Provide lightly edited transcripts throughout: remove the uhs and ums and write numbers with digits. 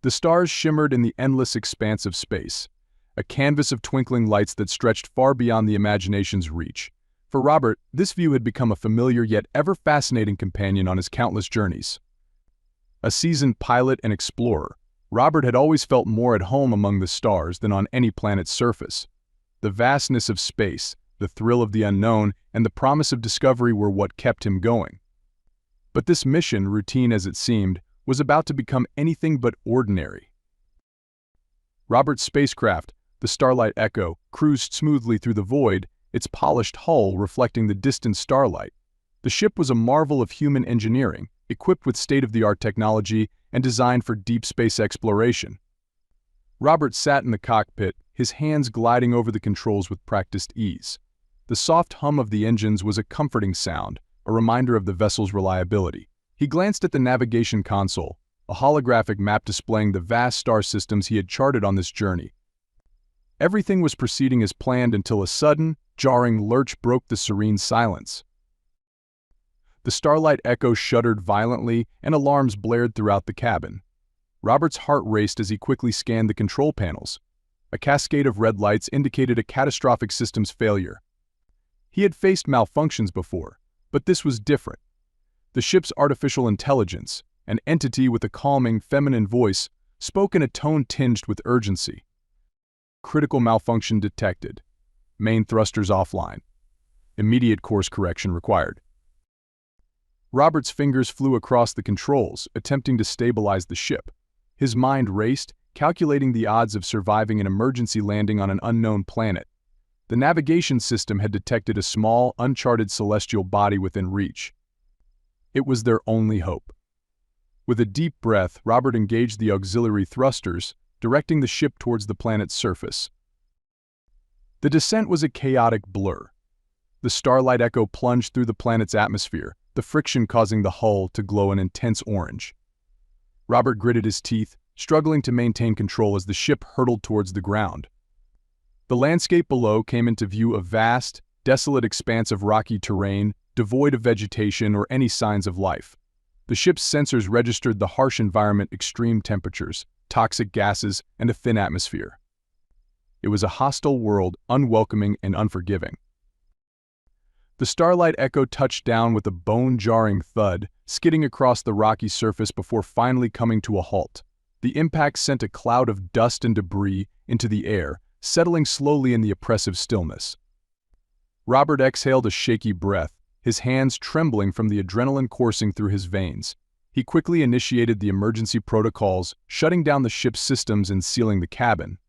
The stars shimmered in the endless expanse of space, a canvas of twinkling lights that stretched far beyond the imagination's reach. For Robert, this view had become a familiar yet ever-fascinating companion on his countless journeys. A seasoned pilot and explorer, Robert had always felt more at home among the stars than on any planet's surface. The vastness of space, the thrill of the unknown, and the promise of discovery were what kept him going. But this mission, routine as it seemed, was about to become anything but ordinary. Robert's spacecraft, the Starlight Echo, cruised smoothly through the void, its polished hull reflecting the distant starlight. The ship was a marvel of human engineering, equipped with state-of-the-art technology and designed for deep space exploration. Robert sat in the cockpit, his hands gliding over the controls with practiced ease. The soft hum of the engines was a comforting sound, a reminder of the vessel's reliability. He glanced at the navigation console, a holographic map displaying the vast star systems he had charted on this journey. Everything was proceeding as planned until a sudden, jarring lurch broke the serene silence. The Starlight Echo shuddered violently and alarms blared throughout the cabin. Robert's heart raced as he quickly scanned the control panels. A cascade of red lights indicated a catastrophic systems failure. He had faced malfunctions before, but this was different. The ship's artificial intelligence, an entity with a calming, feminine voice, spoke in a tone tinged with urgency. Critical malfunction detected. Main thrusters offline. Immediate course correction required. Robert's fingers flew across the controls, attempting to stabilize the ship. His mind raced, calculating the odds of surviving an emergency landing on an unknown planet. The navigation system had detected a small, uncharted celestial body within reach. It was their only hope. With a deep breath, Robert engaged the auxiliary thrusters, directing the ship towards the planet's surface. The descent was a chaotic blur. The Starlight Echo plunged through the planet's atmosphere, the friction causing the hull to glow an intense orange. Robert gritted his teeth, struggling to maintain control as the ship hurtled towards the ground. The landscape below came into view, a vast, desolate expanse of rocky terrain, devoid of vegetation or any signs of life. The ship's sensors registered the harsh environment, extreme temperatures, toxic gases, and a thin atmosphere. It was a hostile world, unwelcoming and unforgiving. The Starlight Echo touched down with a bone-jarring thud, skidding across the rocky surface before finally coming to a halt. The impact sent a cloud of dust and debris into the air, settling slowly in the oppressive stillness. Robert exhaled a shaky breath, his hands trembling from the adrenaline coursing through his veins. He quickly initiated the emergency protocols, shutting down the ship's systems and sealing the cabin.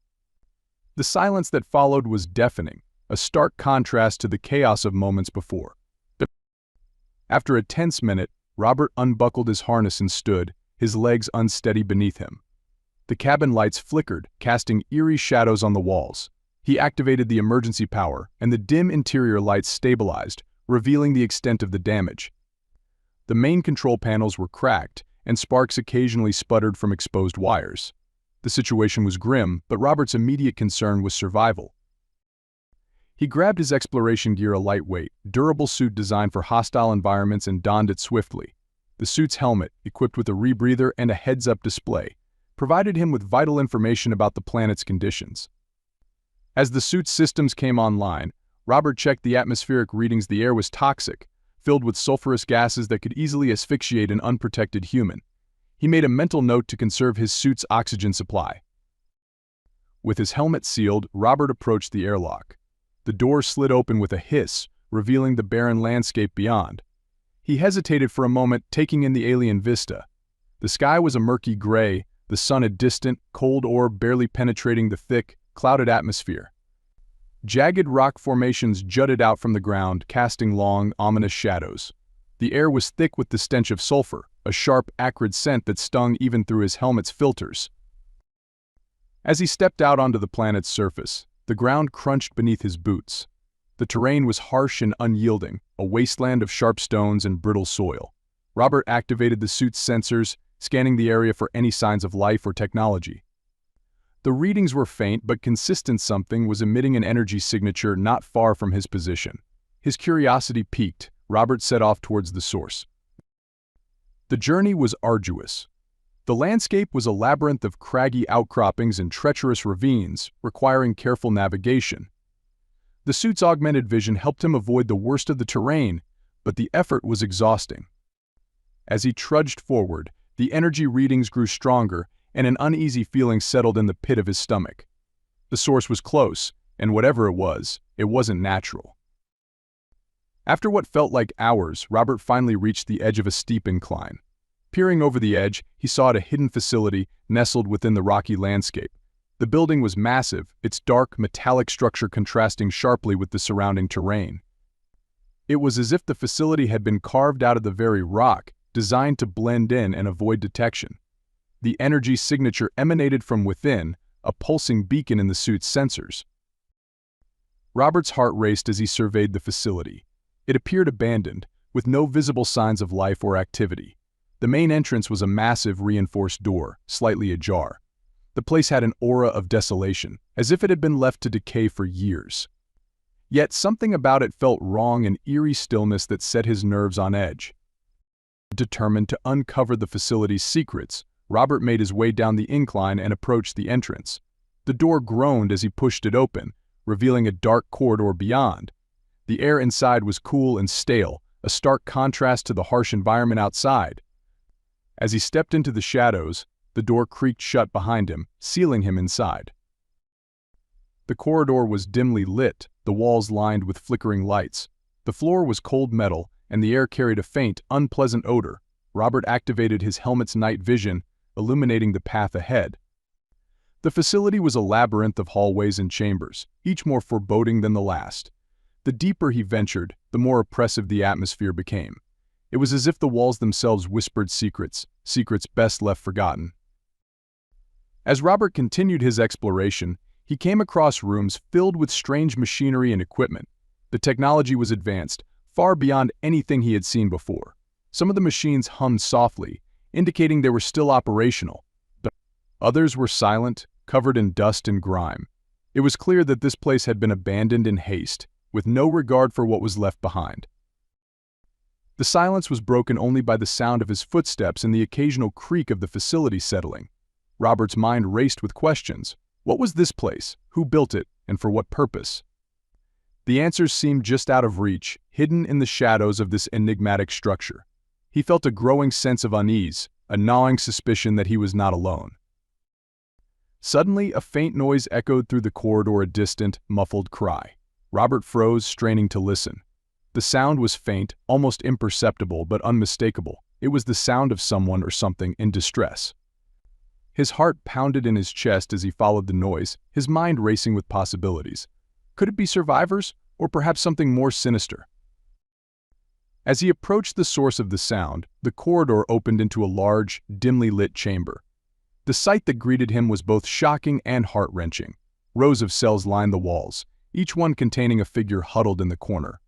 The silence that followed was deafening, a stark contrast to the chaos of moments before. After a tense minute, Robert unbuckled his harness and stood, his legs unsteady beneath him. The cabin lights flickered, casting eerie shadows on the walls. He activated the emergency power, and the dim interior lights stabilized, revealing the extent of the damage. The main control panels were cracked, and sparks occasionally sputtered from exposed wires. The situation was grim, but Robert's immediate concern was survival. He grabbed his exploration gear, a lightweight, durable suit designed for hostile environments, and donned it swiftly. The suit's helmet, equipped with a rebreather and a heads-up display, provided him with vital information about the planet's conditions. As the suit's systems came online, Robert checked the atmospheric readings. The air was toxic, filled with sulfurous gases that could easily asphyxiate an unprotected human. He made a mental note to conserve his suit's oxygen supply. With his helmet sealed, Robert approached the airlock. The door slid open with a hiss, revealing the barren landscape beyond. He hesitated for a moment, taking in the alien vista. The sky was a murky gray, the sun a distant, cold orb barely penetrating the thick, clouded atmosphere. Jagged rock formations jutted out from the ground, casting long, ominous shadows. The air was thick with the stench of sulfur, a sharp, acrid scent that stung even through his helmet's filters. As he stepped out onto the planet's surface, the ground crunched beneath his boots. The terrain was harsh and unyielding, a wasteland of sharp stones and brittle soil. Robert activated the suit's sensors, scanning the area for any signs of life or technology. The readings were faint but consistent. Something was emitting an energy signature not far from his position. His curiosity piqued. Robert set off towards the source. The journey was arduous. The landscape was a labyrinth of craggy outcroppings and treacherous ravines, requiring careful navigation. The suit's augmented vision helped him avoid the worst of the terrain, but the effort was exhausting. As he trudged forward, the energy readings grew stronger, and an uneasy feeling settled in the pit of his stomach. The source was close, and whatever it wasn't natural. After what felt like hours, Robert finally reached the edge of a steep incline. Peering over the edge, he saw a hidden facility nestled within the rocky landscape. The building was massive, its dark, metallic structure contrasting sharply with the surrounding terrain. It was as if the facility had been carved out of the very rock, designed to blend in and avoid detection. The energy signature emanated from within, a pulsing beacon in the suit's sensors. Robert's heart raced as he surveyed the facility. It appeared abandoned, with no visible signs of life or activity. The main entrance was a massive reinforced door, slightly ajar. The place had an aura of desolation, as if it had been left to decay for years. Yet something about it felt wrong, an eerie stillness that set his nerves on edge. Determined to uncover the facility's secrets, Robert made his way down the incline and approached the entrance. The door groaned as he pushed it open, revealing a dark corridor beyond. The air inside was cool and stale, a stark contrast to the harsh environment outside. As he stepped into the shadows, the door creaked shut behind him, sealing him inside. The corridor was dimly lit, the walls lined with flickering lights. The floor was cold metal, and the air carried a faint, unpleasant odor. Robert activated his helmet's night vision, illuminating the path ahead. The facility was a labyrinth of hallways and chambers, each more foreboding than the last. The deeper he ventured, the more oppressive the atmosphere became. It was as if the walls themselves whispered secrets best left forgotten. As Robert continued his exploration, he came across rooms filled with strange machinery and equipment. The technology was advanced, far beyond anything he had seen before. Some of the machines hummed softly, indicating they were still operational. Others were silent, covered in dust and grime. It was clear that this place had been abandoned in haste, with no regard for what was left behind. The silence was broken only by the sound of his footsteps and the occasional creak of the facility settling. Robert's mind raced with questions. What was this place? Who built it? And for what purpose? The answers seemed just out of reach, hidden in the shadows of this enigmatic structure. He felt a growing sense of unease, a gnawing suspicion that he was not alone. Suddenly, a faint noise echoed through the corridor, a distant, muffled cry. Robert froze, straining to listen. The sound was faint, almost imperceptible, but unmistakable. It was the sound of someone or something in distress. His heart pounded in his chest as he followed the noise, his mind racing with possibilities. Could it be survivors, or perhaps something more sinister? As he approached the source of the sound, the corridor opened into a large, dimly lit chamber. The sight that greeted him was both shocking and heart-wrenching. Rows of cells lined the walls, each one containing a figure huddled in the corner.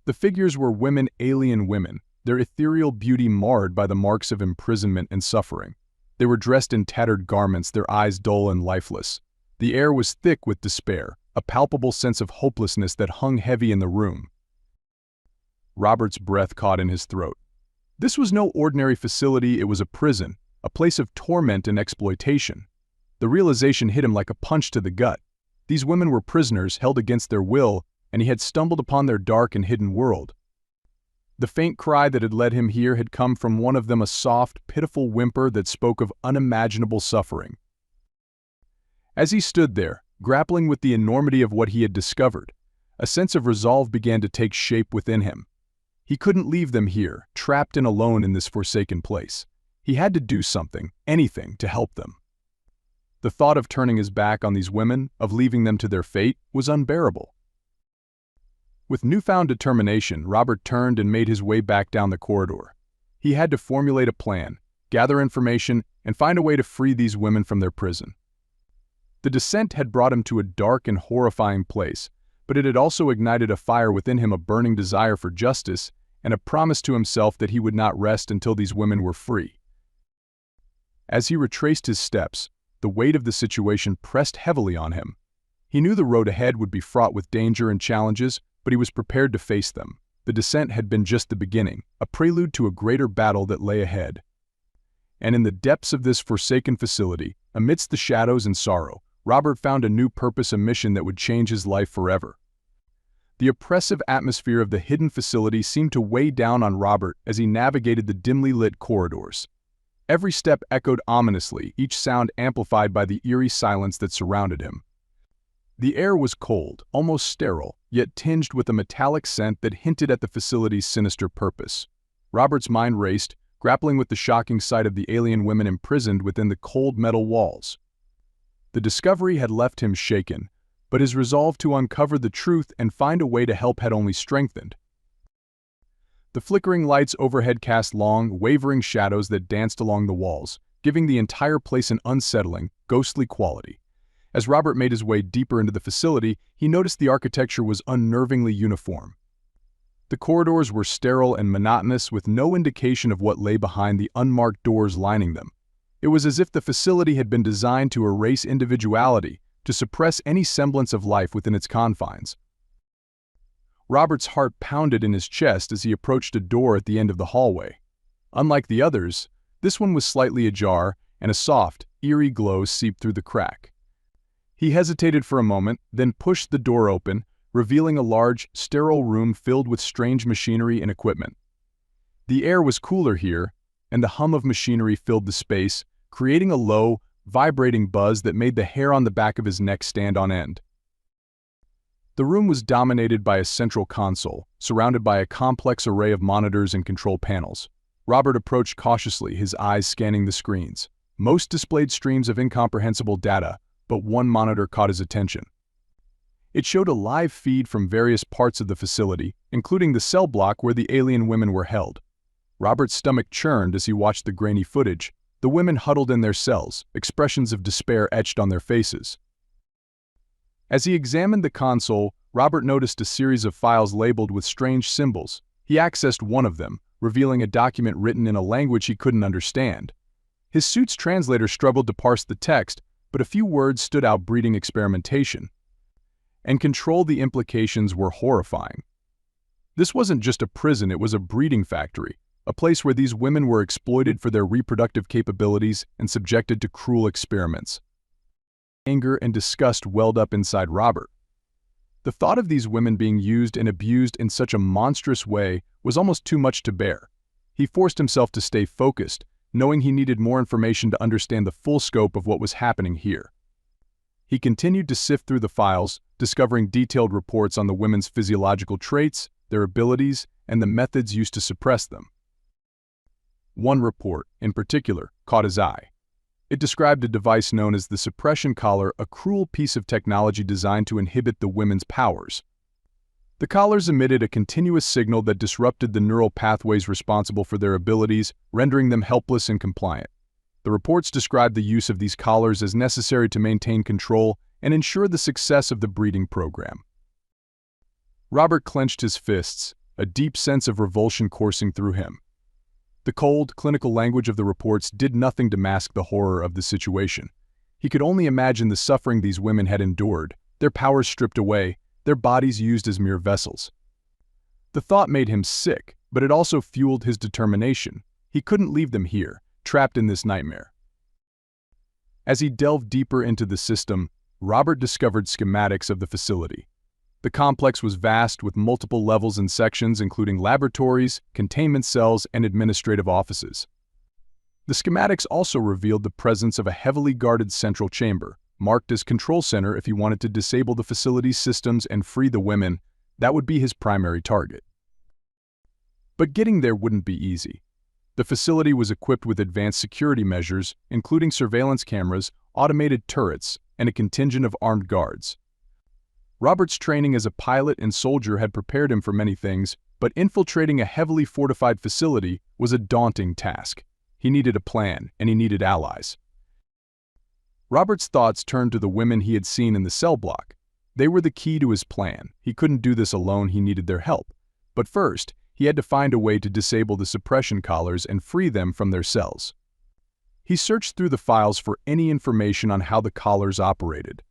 The figures were women, alien women, their ethereal beauty marred by the marks of imprisonment and suffering. They were dressed in tattered garments, their eyes dull and lifeless. The air was thick with despair, a palpable sense of hopelessness that hung heavy in the room. Robert's breath caught in his throat. This was no ordinary facility, it was a prison, a place of torment and exploitation. The realization hit him like a punch to the gut. These women were prisoners, held against their will, and he had stumbled upon their dark and hidden world. The faint cry that had led him here had come from one of them, a soft, pitiful whimper that spoke of unimaginable suffering. As he stood there, grappling with the enormity of what he had discovered, a sense of resolve began to take shape within him. He couldn't leave them here, trapped and alone in this forsaken place. He had to do something, anything, to help them. The thought of turning his back on these women, of leaving them to their fate, was unbearable. With newfound determination, Robert turned and made his way back down the corridor. He had to formulate a plan, gather information, and find a way to free these women from their prison. The descent had brought him to a dark and horrifying place, but it had also ignited a fire within him, a burning desire for justice, and a promise to himself that he would not rest until these women were free. As he retraced his steps, the weight of the situation pressed heavily on him. He knew the road ahead would be fraught with danger and challenges, but he was prepared to face them. The descent had been just the beginning, a prelude to a greater battle that lay ahead. And in the depths of this forsaken facility, amidst the shadows and sorrow, Robert found a new purpose, a mission that would change his life forever. The oppressive atmosphere of the hidden facility seemed to weigh down on Robert as he navigated the dimly lit corridors. Every step echoed ominously, each sound amplified by the eerie silence that surrounded him. The air was cold, almost sterile, yet tinged with a metallic scent that hinted at the facility's sinister purpose. Robert's mind raced, grappling with the shocking sight of the alien women imprisoned within the cold metal walls. The discovery had left him shaken, but his resolve to uncover the truth and find a way to help had only strengthened. The flickering lights overhead cast long, wavering shadows that danced along the walls, giving the entire place an unsettling, ghostly quality. As Robert made his way deeper into the facility, he noticed the architecture was unnervingly uniform. The corridors were sterile and monotonous, with no indication of what lay behind the unmarked doors lining them. It was as if the facility had been designed to erase individuality, to suppress any semblance of life within its confines. Robert's heart pounded in his chest as he approached a door at the end of the hallway. Unlike the others, this one was slightly ajar, and a soft, eerie glow seeped through the crack. He hesitated for a moment, then pushed the door open, revealing a large, sterile room filled with strange machinery and equipment. The air was cooler here, and the hum of machinery filled the space, creating a low, vibrating buzz that made the hair on the back of his neck stand on end. The room was dominated by a central console, surrounded by a complex array of monitors and control panels. Robert approached cautiously, his eyes scanning the screens. Most displayed streams of incomprehensible data, but one monitor caught his attention. It showed a live feed from various parts of the facility, including the cell block where the alien women were held. Robert's stomach churned as he watched the grainy footage, the women huddled in their cells, expressions of despair etched on their faces. As he examined the console, Robert noticed a series of files labeled with strange symbols. He accessed one of them, revealing a document written in a language he couldn't understand. His suit's translator struggled to parse the text, but a few words stood out, breeding experimentation. And control, the implications were horrifying. This wasn't just a prison, it was a breeding factory, a place where these women were exploited for their reproductive capabilities and subjected to cruel experiments. Anger and disgust welled up inside Robert. The thought of these women being used and abused in such a monstrous way was almost too much to bear. He forced himself to stay focused, knowing he needed more information to understand the full scope of what was happening here. He continued to sift through the files, discovering detailed reports on the women's physiological traits, their abilities, and the methods used to suppress them. One report, in particular, caught his eye. It described a device known as the suppression collar, a cruel piece of technology designed to inhibit the women's powers. The collars emitted a continuous signal that disrupted the neural pathways responsible for their abilities, rendering them helpless and compliant. The reports described the use of these collars as necessary to maintain control and ensure the success of the breeding program. Robert clenched his fists, a deep sense of revulsion coursing through him. The cold, clinical language of the reports did nothing to mask the horror of the situation. He could only imagine the suffering these women had endured, their powers stripped away, their bodies used as mere vessels. The thought made him sick, but it also fueled his determination. He couldn't leave them here, trapped in this nightmare. As he delved deeper into the system, Robert discovered schematics of the facility. The complex was vast, with multiple levels and sections, including laboratories, containment cells, and administrative offices. The schematics also revealed the presence of a heavily guarded central chamber, marked as Control Center. If he wanted to disable the facility's systems and free the women, that would be his primary target. But getting there wouldn't be easy. The facility was equipped with advanced security measures, including surveillance cameras, automated turrets, and a contingent of armed guards. Robert's training as a pilot and soldier had prepared him for many things, but infiltrating a heavily fortified facility was a daunting task. He needed a plan, and he needed allies. Robert's thoughts turned to the women he had seen in the cell block. They were the key to his plan. He couldn't do this alone, he needed their help. But first, he had to find a way to disable the suppression collars and free them from their cells. He searched through the files for any information on how the collars operated.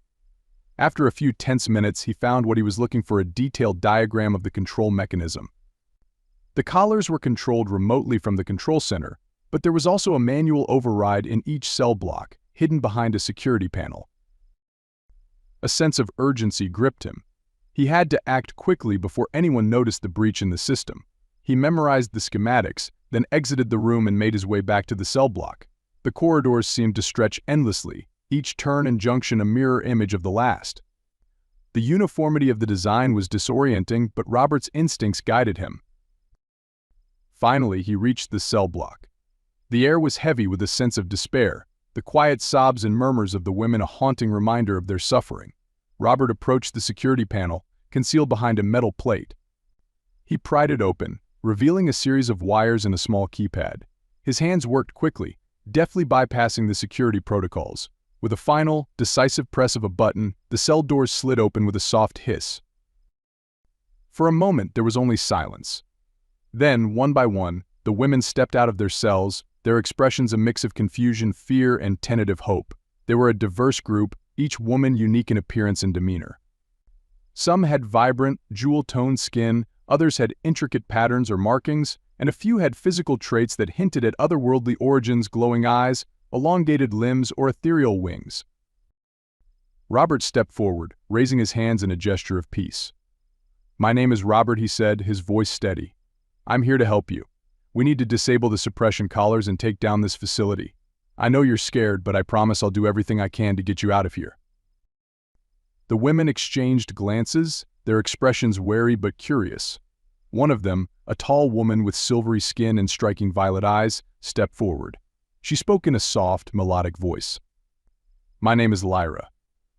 After a few tense minutes, he found what he was looking for: a detailed diagram of the control mechanism. The collars were controlled remotely from the control center, But there was also a manual override in each cell block, hidden behind a security panel. A sense of urgency gripped him. He had to act quickly before anyone noticed the breach in the system. He memorized the schematics, then exited the room and made his way back to the cell block. The corridors seemed to stretch endlessly, each turn and junction a mirror image of the last. The uniformity of the design was disorienting, but Robert's instincts guided him. Finally, he reached the cell block. The air was heavy with a sense of despair, the quiet sobs and murmurs of the women a haunting reminder of their suffering. Robert approached the security panel, concealed behind a metal plate. He pried it open, revealing a series of wires and a small keypad. His hands worked quickly, deftly bypassing the security protocols. With a final, decisive press of a button, the cell doors slid open with a soft hiss. For a moment, there was only silence. Then, one by one, the women stepped out of their cells, their expressions a mix of confusion, fear, and tentative hope. They were a diverse group, each woman unique in appearance and demeanor. Some had vibrant, jewel-toned skin, others had intricate patterns or markings, and a few had physical traits that hinted at otherworldly origins: glowing eyes, elongated limbs, or ethereal wings. Robert stepped forward, raising his hands in a gesture of peace. "My name is Robert," he said, his voice steady. "I'm here to help you. We need to disable the suppression collars and take down this facility. I know you're scared, but I promise I'll do everything I can to get you out of here." The women exchanged glances, their expressions wary but curious. One of them, a tall woman with silvery skin and striking violet eyes, stepped forward. She spoke in a soft, melodic voice. "My name is Lyra.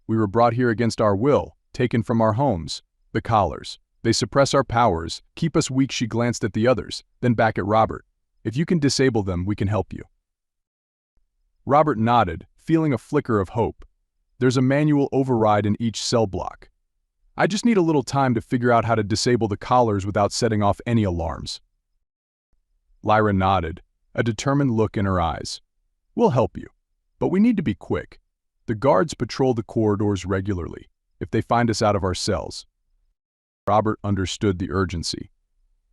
We were brought here against our will, taken from our homes. The collars. They suppress our powers, keep us weak." She glanced at the others, then back at Robert. "If you can disable them, we can help you." Robert nodded, feeling a flicker of hope. "There's a manual override in each cell block. I just need a little time to figure out how to disable the collars without setting off any alarms." Lyra nodded, a determined look in her eyes. "We'll help you, but we need to be quick. The guards patrol the corridors regularly. If they find us out of our cells..." Robert understood the urgency.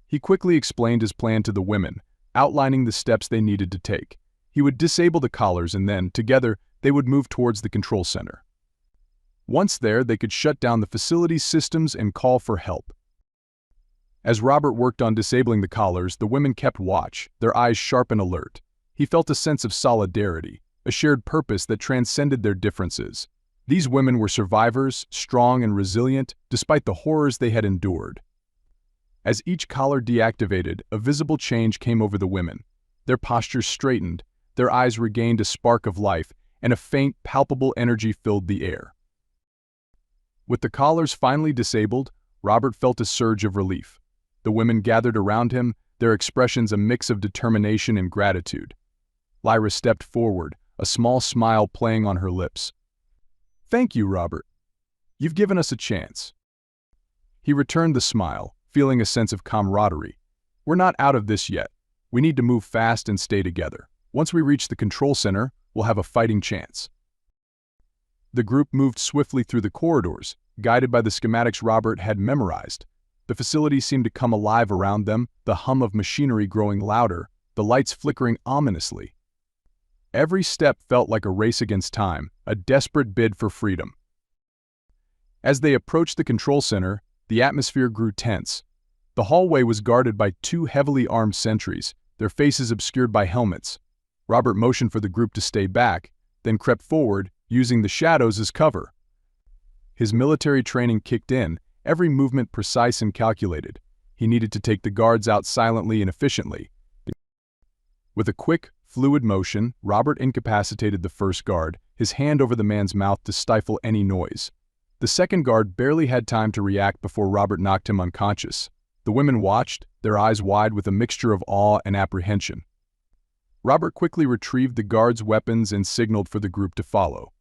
He quickly explained his plan to the women, outlining the steps they needed to take. He would disable the collars and then, together, they would move towards the control center. Once there, they could shut down the facility's systems and call for help. As Robert worked on disabling the collars, the women kept watch, their eyes sharp and alert. He felt a sense of solidarity, a shared purpose that transcended their differences. These women were survivors, strong and resilient, despite the horrors they had endured. As each collar deactivated, a visible change came over the women. Their postures straightened, their eyes regained a spark of life, and a faint, palpable energy filled the air. With the collars finally disabled, Robert felt a surge of relief. The women gathered around him, their expressions a mix of determination and gratitude. Lyra stepped forward, a small smile playing on her lips. "Thank you, Robert. You've given us a chance." He returned the smile, feeling a sense of camaraderie. "We're not out of this yet. We need to move fast and stay together. Once we reach the control center, we'll have a fighting chance." The group moved swiftly through the corridors, guided by the schematics Robert had memorized. The facility seemed to come alive around them, the hum of machinery growing louder, the lights flickering ominously. Every step felt like a race against time, a desperate bid for freedom. As they approached the control center, the atmosphere grew tense. The hallway was guarded by two heavily armed sentries, their faces obscured by helmets. Robert motioned for the group to stay back, then crept forward, using the shadows as cover. His military training kicked in, every movement precise and calculated. He needed to take the guards out silently and efficiently. With a quick, fluid motion, Robert incapacitated the first guard, his hand over the man's mouth to stifle any noise. The second guard barely had time to react before Robert knocked him unconscious. The women watched, their eyes wide with a mixture of awe and apprehension. Robert quickly retrieved the guards' weapons and signaled for the group to follow.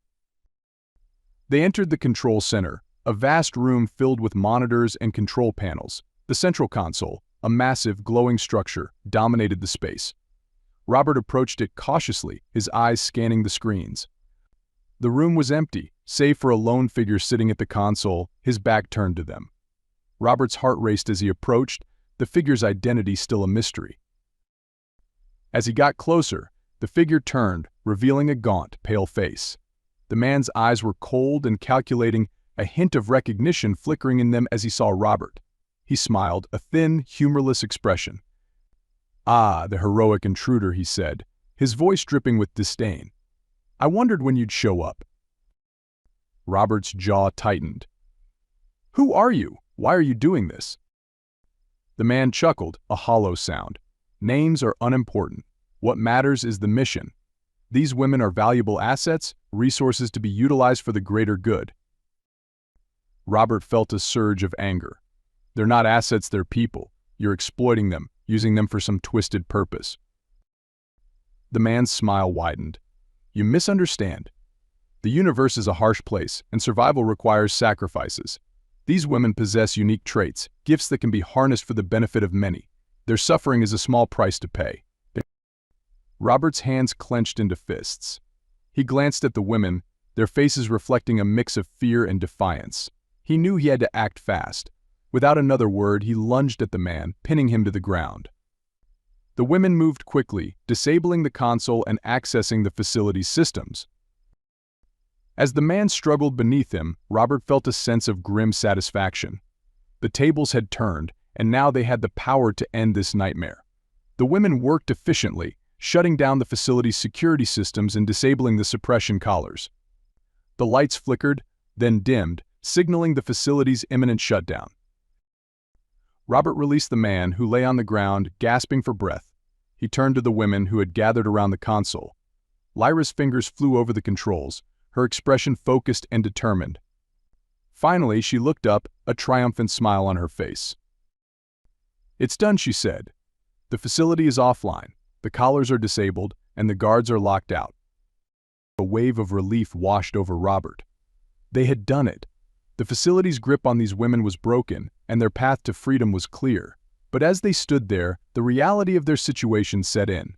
They entered the control center, a vast room filled with monitors and control panels. The central console, a massive, glowing structure, dominated the space. Robert approached it cautiously, his eyes scanning the screens. The room was empty, save for a lone figure sitting at the console, his back turned to them. Robert's heart raced as he approached, the figure's identity still a mystery. As he got closer, the figure turned, revealing a gaunt, pale face. The man's eyes were cold and calculating, a hint of recognition flickering in them as he saw Robert. He smiled, a thin, humorless expression. "Ah, the heroic intruder," he said, his voice dripping with disdain. "I wondered when you'd show up." Robert's jaw tightened. "Who are you? Why are you doing this?" The man chuckled, a hollow sound. "Names are unimportant. What matters is the mission. These women are valuable assets, resources to be utilized for the greater good." Robert felt a surge of anger. "They're not assets, they're people. You're exploiting them, using them for some twisted purpose." The man's smile widened. "You misunderstand. The universe is a harsh place, and survival requires sacrifices. These women possess unique traits, gifts that can be harnessed for the benefit of many. Their suffering is a small price to pay." Robert's hands clenched into fists. He glanced at the women, their faces reflecting a mix of fear and defiance. He knew he had to act fast. Without another word, he lunged at the man, pinning him to the ground. The women moved quickly, disabling the console and accessing the facility's systems. As the man struggled beneath him, Robert felt a sense of grim satisfaction. The tables had turned, and now they had the power to end this nightmare. The women worked efficiently, shutting down the facility's security systems and disabling the suppression collars. The lights flickered, then dimmed, signaling the facility's imminent shutdown. Robert released the man, who lay on the ground, gasping for breath. He turned to the women who had gathered around the console. Lyra's fingers flew over the controls, her expression focused and determined. Finally, she looked up, a triumphant smile on her face. "It's done," she said. "The facility is offline, the collars are disabled, and the guards are locked out." A wave of relief washed over Robert. They had done it. The facility's grip on these women was broken, and their path to freedom was clear. But as they stood there, the reality of their situation set in.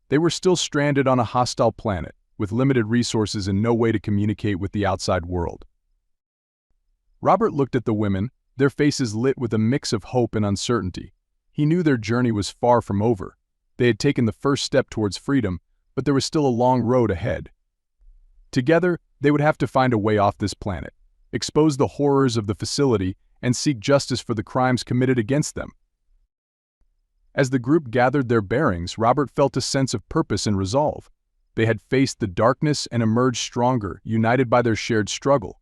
They were still stranded on a hostile planet, with limited resources and no way to communicate with the outside world. Robert looked at the women, their faces lit with a mix of hope and uncertainty. He knew their journey was far from over. They had taken the first step towards freedom, but there was still a long road ahead. Together, they would have to find a way off this planet, expose the horrors of the facility, and seek justice for the crimes committed against them. As the group gathered their bearings, Robert felt a sense of purpose and resolve. They had faced the darkness and emerged stronger, united by their shared struggle.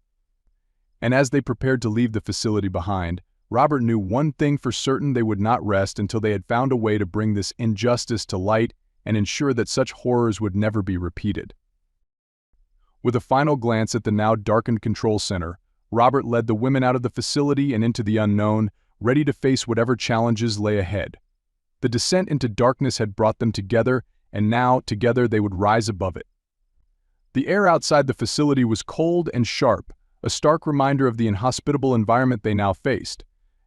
And as they prepared to leave the facility behind, Robert knew one thing for certain: they would not rest until they had found a way to bring this injustice to light and ensure that such horrors would never be repeated. With a final glance at the now darkened control center, Robert led the women out of the facility and into the unknown, ready to face whatever challenges lay ahead. The descent into darkness had brought them together, and now, together, they would rise above it. The air outside the facility was cold and sharp, a stark reminder of the inhospitable environment they now faced.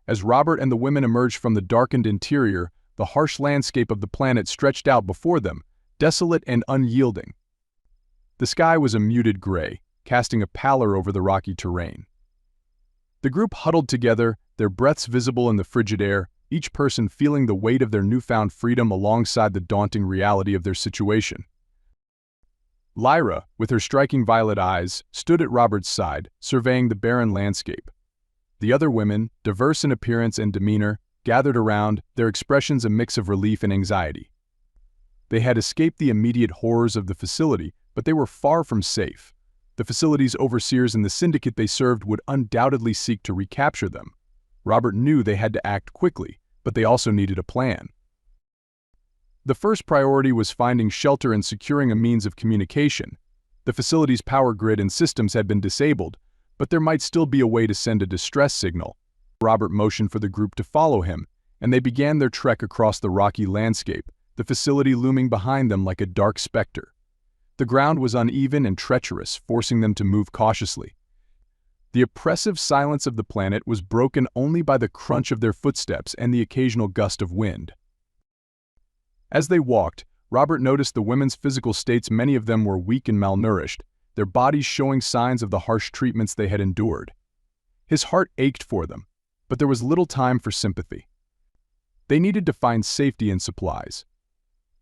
As Robert and the women emerged from the darkened interior, the harsh landscape of the planet stretched out before them, desolate and unyielding. The sky was a muted gray, casting a pallor over the rocky terrain. The group huddled together, their breaths visible in the frigid air, each person feeling the weight of their newfound freedom alongside the daunting reality of their situation. Lyra, with her striking violet eyes, stood at Robert's side, surveying the barren landscape. The other women, diverse in appearance and demeanor, gathered around, their expressions a mix of relief and anxiety. They had escaped the immediate horrors of the facility, but they were far from safe. The facility's overseers and the syndicate they served would undoubtedly seek to recapture them. Robert knew they had to act quickly, but they also needed a plan. The first priority was finding shelter and securing a means of communication. The facility's power grid and systems had been disabled, but there might still be a way to send a distress signal. Robert motioned for the group to follow him, and they began their trek across the rocky landscape, the facility looming behind them like a dark specter. The ground was uneven and treacherous, forcing them to move cautiously. The oppressive silence of the planet was broken only by the crunch of their footsteps and the occasional gust of wind. As they walked, Robert noticed the women's physical states. Many of them were weak and malnourished, their bodies showing signs of the harsh treatments they had endured. His heart ached for them, but there was little time for sympathy. They needed to find safety and supplies.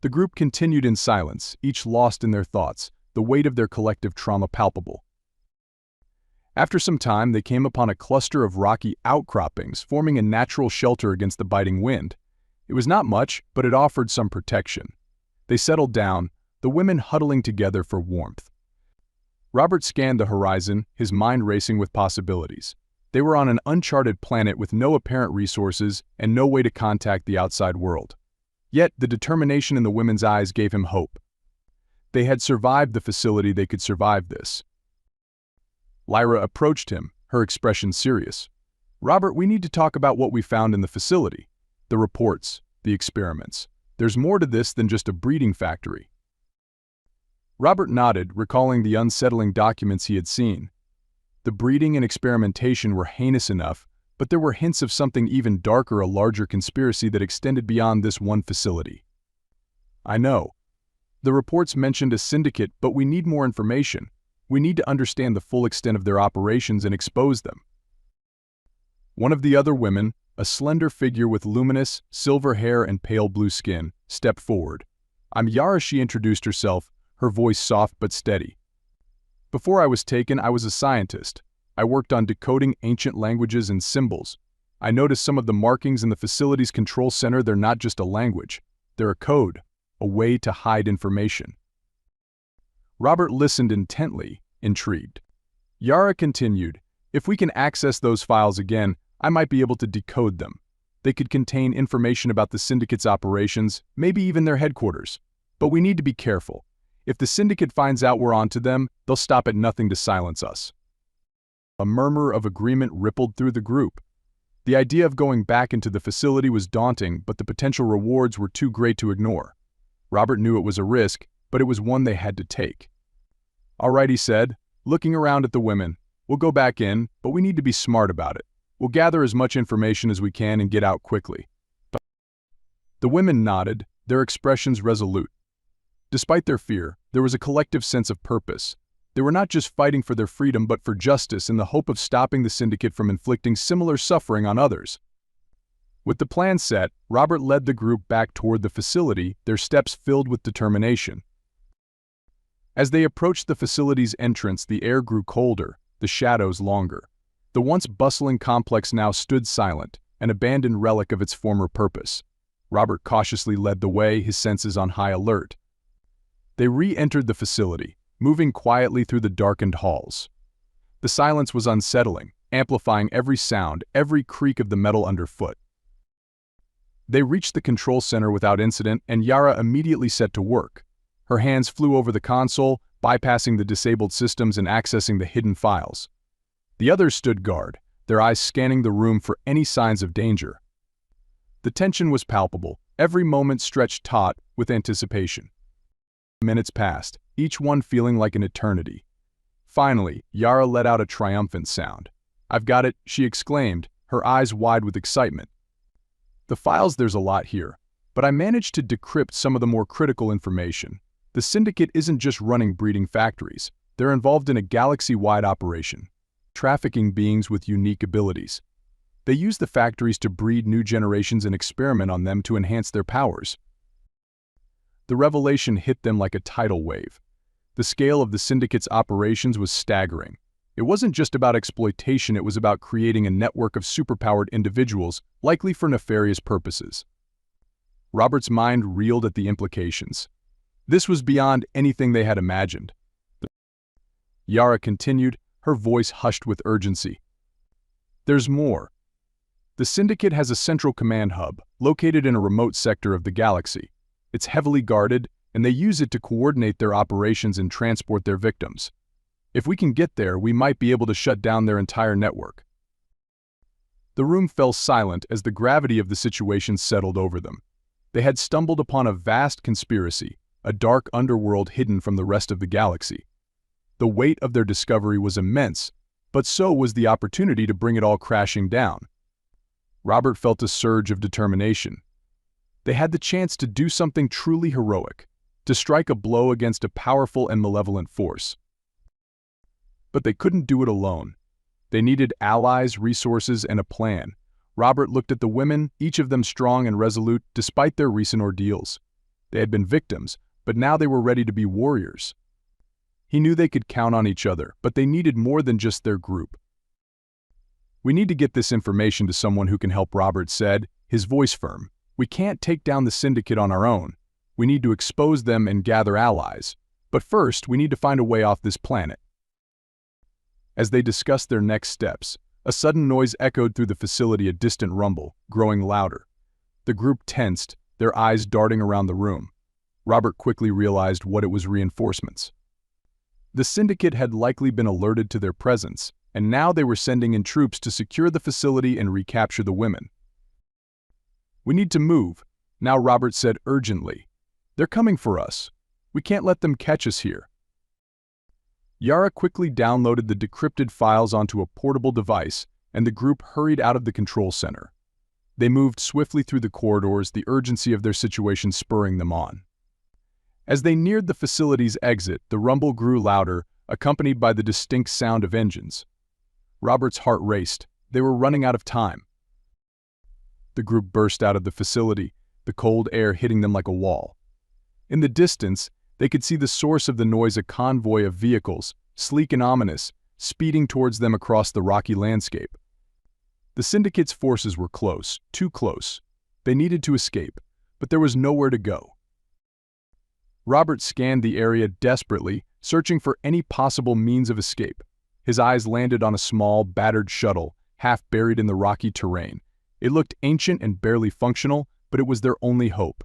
The group continued in silence, each lost in their thoughts, the weight of their collective trauma palpable. After some time, they came upon a cluster of rocky outcroppings, forming a natural shelter against the biting wind. It was not much, but it offered some protection. They settled down, the women huddling together for warmth. Robert scanned the horizon, his mind racing with possibilities. They were on an uncharted planet with no apparent resources and no way to contact the outside world. Yet, the determination in the women's eyes gave him hope. They had survived the facility, they could survive this. Lyra approached him, her expression serious. "Robert, we need to talk about what we found in the facility. The reports, the experiments. There's more to this than just a breeding factory." Robert nodded, recalling the unsettling documents he had seen. The breeding and experimentation were heinous enough, but there were hints of something even darker, a larger conspiracy that extended beyond this one facility. "I know. The reports mentioned a syndicate, but we need more information. We need to understand the full extent of their operations and expose them." One of the other women, a slender figure with luminous, silver hair and pale blue skin, stepped forward. "I'm Yara," she introduced herself, her voice soft but steady. "Before I was taken, I was a scientist. I worked on decoding ancient languages and symbols. I noticed some of the markings in the facility's control center. They're not just a language. They're a code, a way to hide information." Robert listened intently, intrigued. Yara continued, "If we can access those files again, I might be able to decode them. They could contain information about the syndicate's operations, maybe even their headquarters. But we need to be careful. If the syndicate finds out we're onto them, they'll stop at nothing to silence us." A murmur of agreement rippled through the group. The idea of going back into the facility was daunting, but the potential rewards were too great to ignore. Robert knew it was a risk, but it was one they had to take. "All right," he said, looking around at the women. "We'll go back in, but we need to be smart about it. We'll gather as much information as we can and get out quickly." The women nodded, their expressions resolute. Despite their fear, there was a collective sense of purpose. They were not just fighting for their freedom but for justice in the hope of stopping the syndicate from inflicting similar suffering on others. With the plan set, Robert led the group back toward the facility, their steps filled with determination. As they approached the facility's entrance, the air grew colder, the shadows longer. The once bustling complex now stood silent, an abandoned relic of its former purpose. Robert cautiously led the way, his senses on high alert. They re-entered the facility, moving quietly through the darkened halls. The silence was unsettling, amplifying every sound, every creak of the metal underfoot. They reached the control center without incident, and Yara immediately set to work. Her hands flew over the console, bypassing the disabled systems and accessing the hidden files. The others stood guard, their eyes scanning the room for any signs of danger. The tension was palpable, every moment stretched taut with anticipation. Minutes passed, each one feeling like an eternity. Finally, Yara let out a triumphant sound. "I've got it," she exclaimed, her eyes wide with excitement. "The files, there's a lot here, but I managed to decrypt some of the more critical information. The syndicate isn't just running breeding factories. They're involved in a galaxy-wide operation, trafficking beings with unique abilities. They use the factories to breed new generations and experiment on them to enhance their powers." The revelation hit them like a tidal wave. The scale of the syndicate's operations was staggering. It wasn't just about exploitation, it was about creating a network of superpowered individuals, likely for nefarious purposes. Robert's mind reeled at the implications. This was beyond anything they had imagined. Yara continued, her voice hushed with urgency. "There's more. The syndicate has a central command hub, located in a remote sector of the galaxy. It's heavily guarded, and they use it to coordinate their operations and transport their victims. If we can get there, we might be able to shut down their entire network." The room fell silent as the gravity of the situation settled over them. They had stumbled upon a vast conspiracy, a dark underworld hidden from the rest of the galaxy. The weight of their discovery was immense, but so was the opportunity to bring it all crashing down. Robert felt a surge of determination. They had the chance to do something truly heroic, to strike a blow against a powerful and malevolent force. But they couldn't do it alone. They needed allies, resources, and a plan. Robert looked at the women, each of them strong and resolute despite their recent ordeals. They had been victims, but now they were ready to be warriors. He knew they could count on each other, but they needed more than just their group. "We need to get this information to someone who can help," Robert said, his voice firm. "We can't take down the syndicate on our own. We need to expose them and gather allies. But first, we need to find a way off this planet." As they discussed their next steps, a sudden noise echoed through the facility, a distant rumble, growing louder. The group tensed, their eyes darting around the room. Robert quickly realized what it was: reinforcements. The syndicate had likely been alerted to their presence, and now they were sending in troops to secure the facility and recapture the women. "We need to move," now Robert said urgently. "They're coming for us. We can't let them catch us here." Yara quickly downloaded the decrypted files onto a portable device, and the group hurried out of the control center. They moved swiftly through the corridors, the urgency of their situation spurring them on. As they neared the facility's exit, the rumble grew louder, accompanied by the distinct sound of engines. Robert's heart raced. They were running out of time. The group burst out of the facility, the cold air hitting them like a wall. In the distance, they could see the source of the noise: a convoy of vehicles, sleek and ominous, speeding towards them across the rocky landscape. The syndicate's forces were close, too close. They needed to escape, but there was nowhere to go. Robert scanned the area desperately, searching for any possible means of escape. His eyes landed on a small, battered shuttle, half buried in the rocky terrain. It looked ancient and barely functional, but it was their only hope.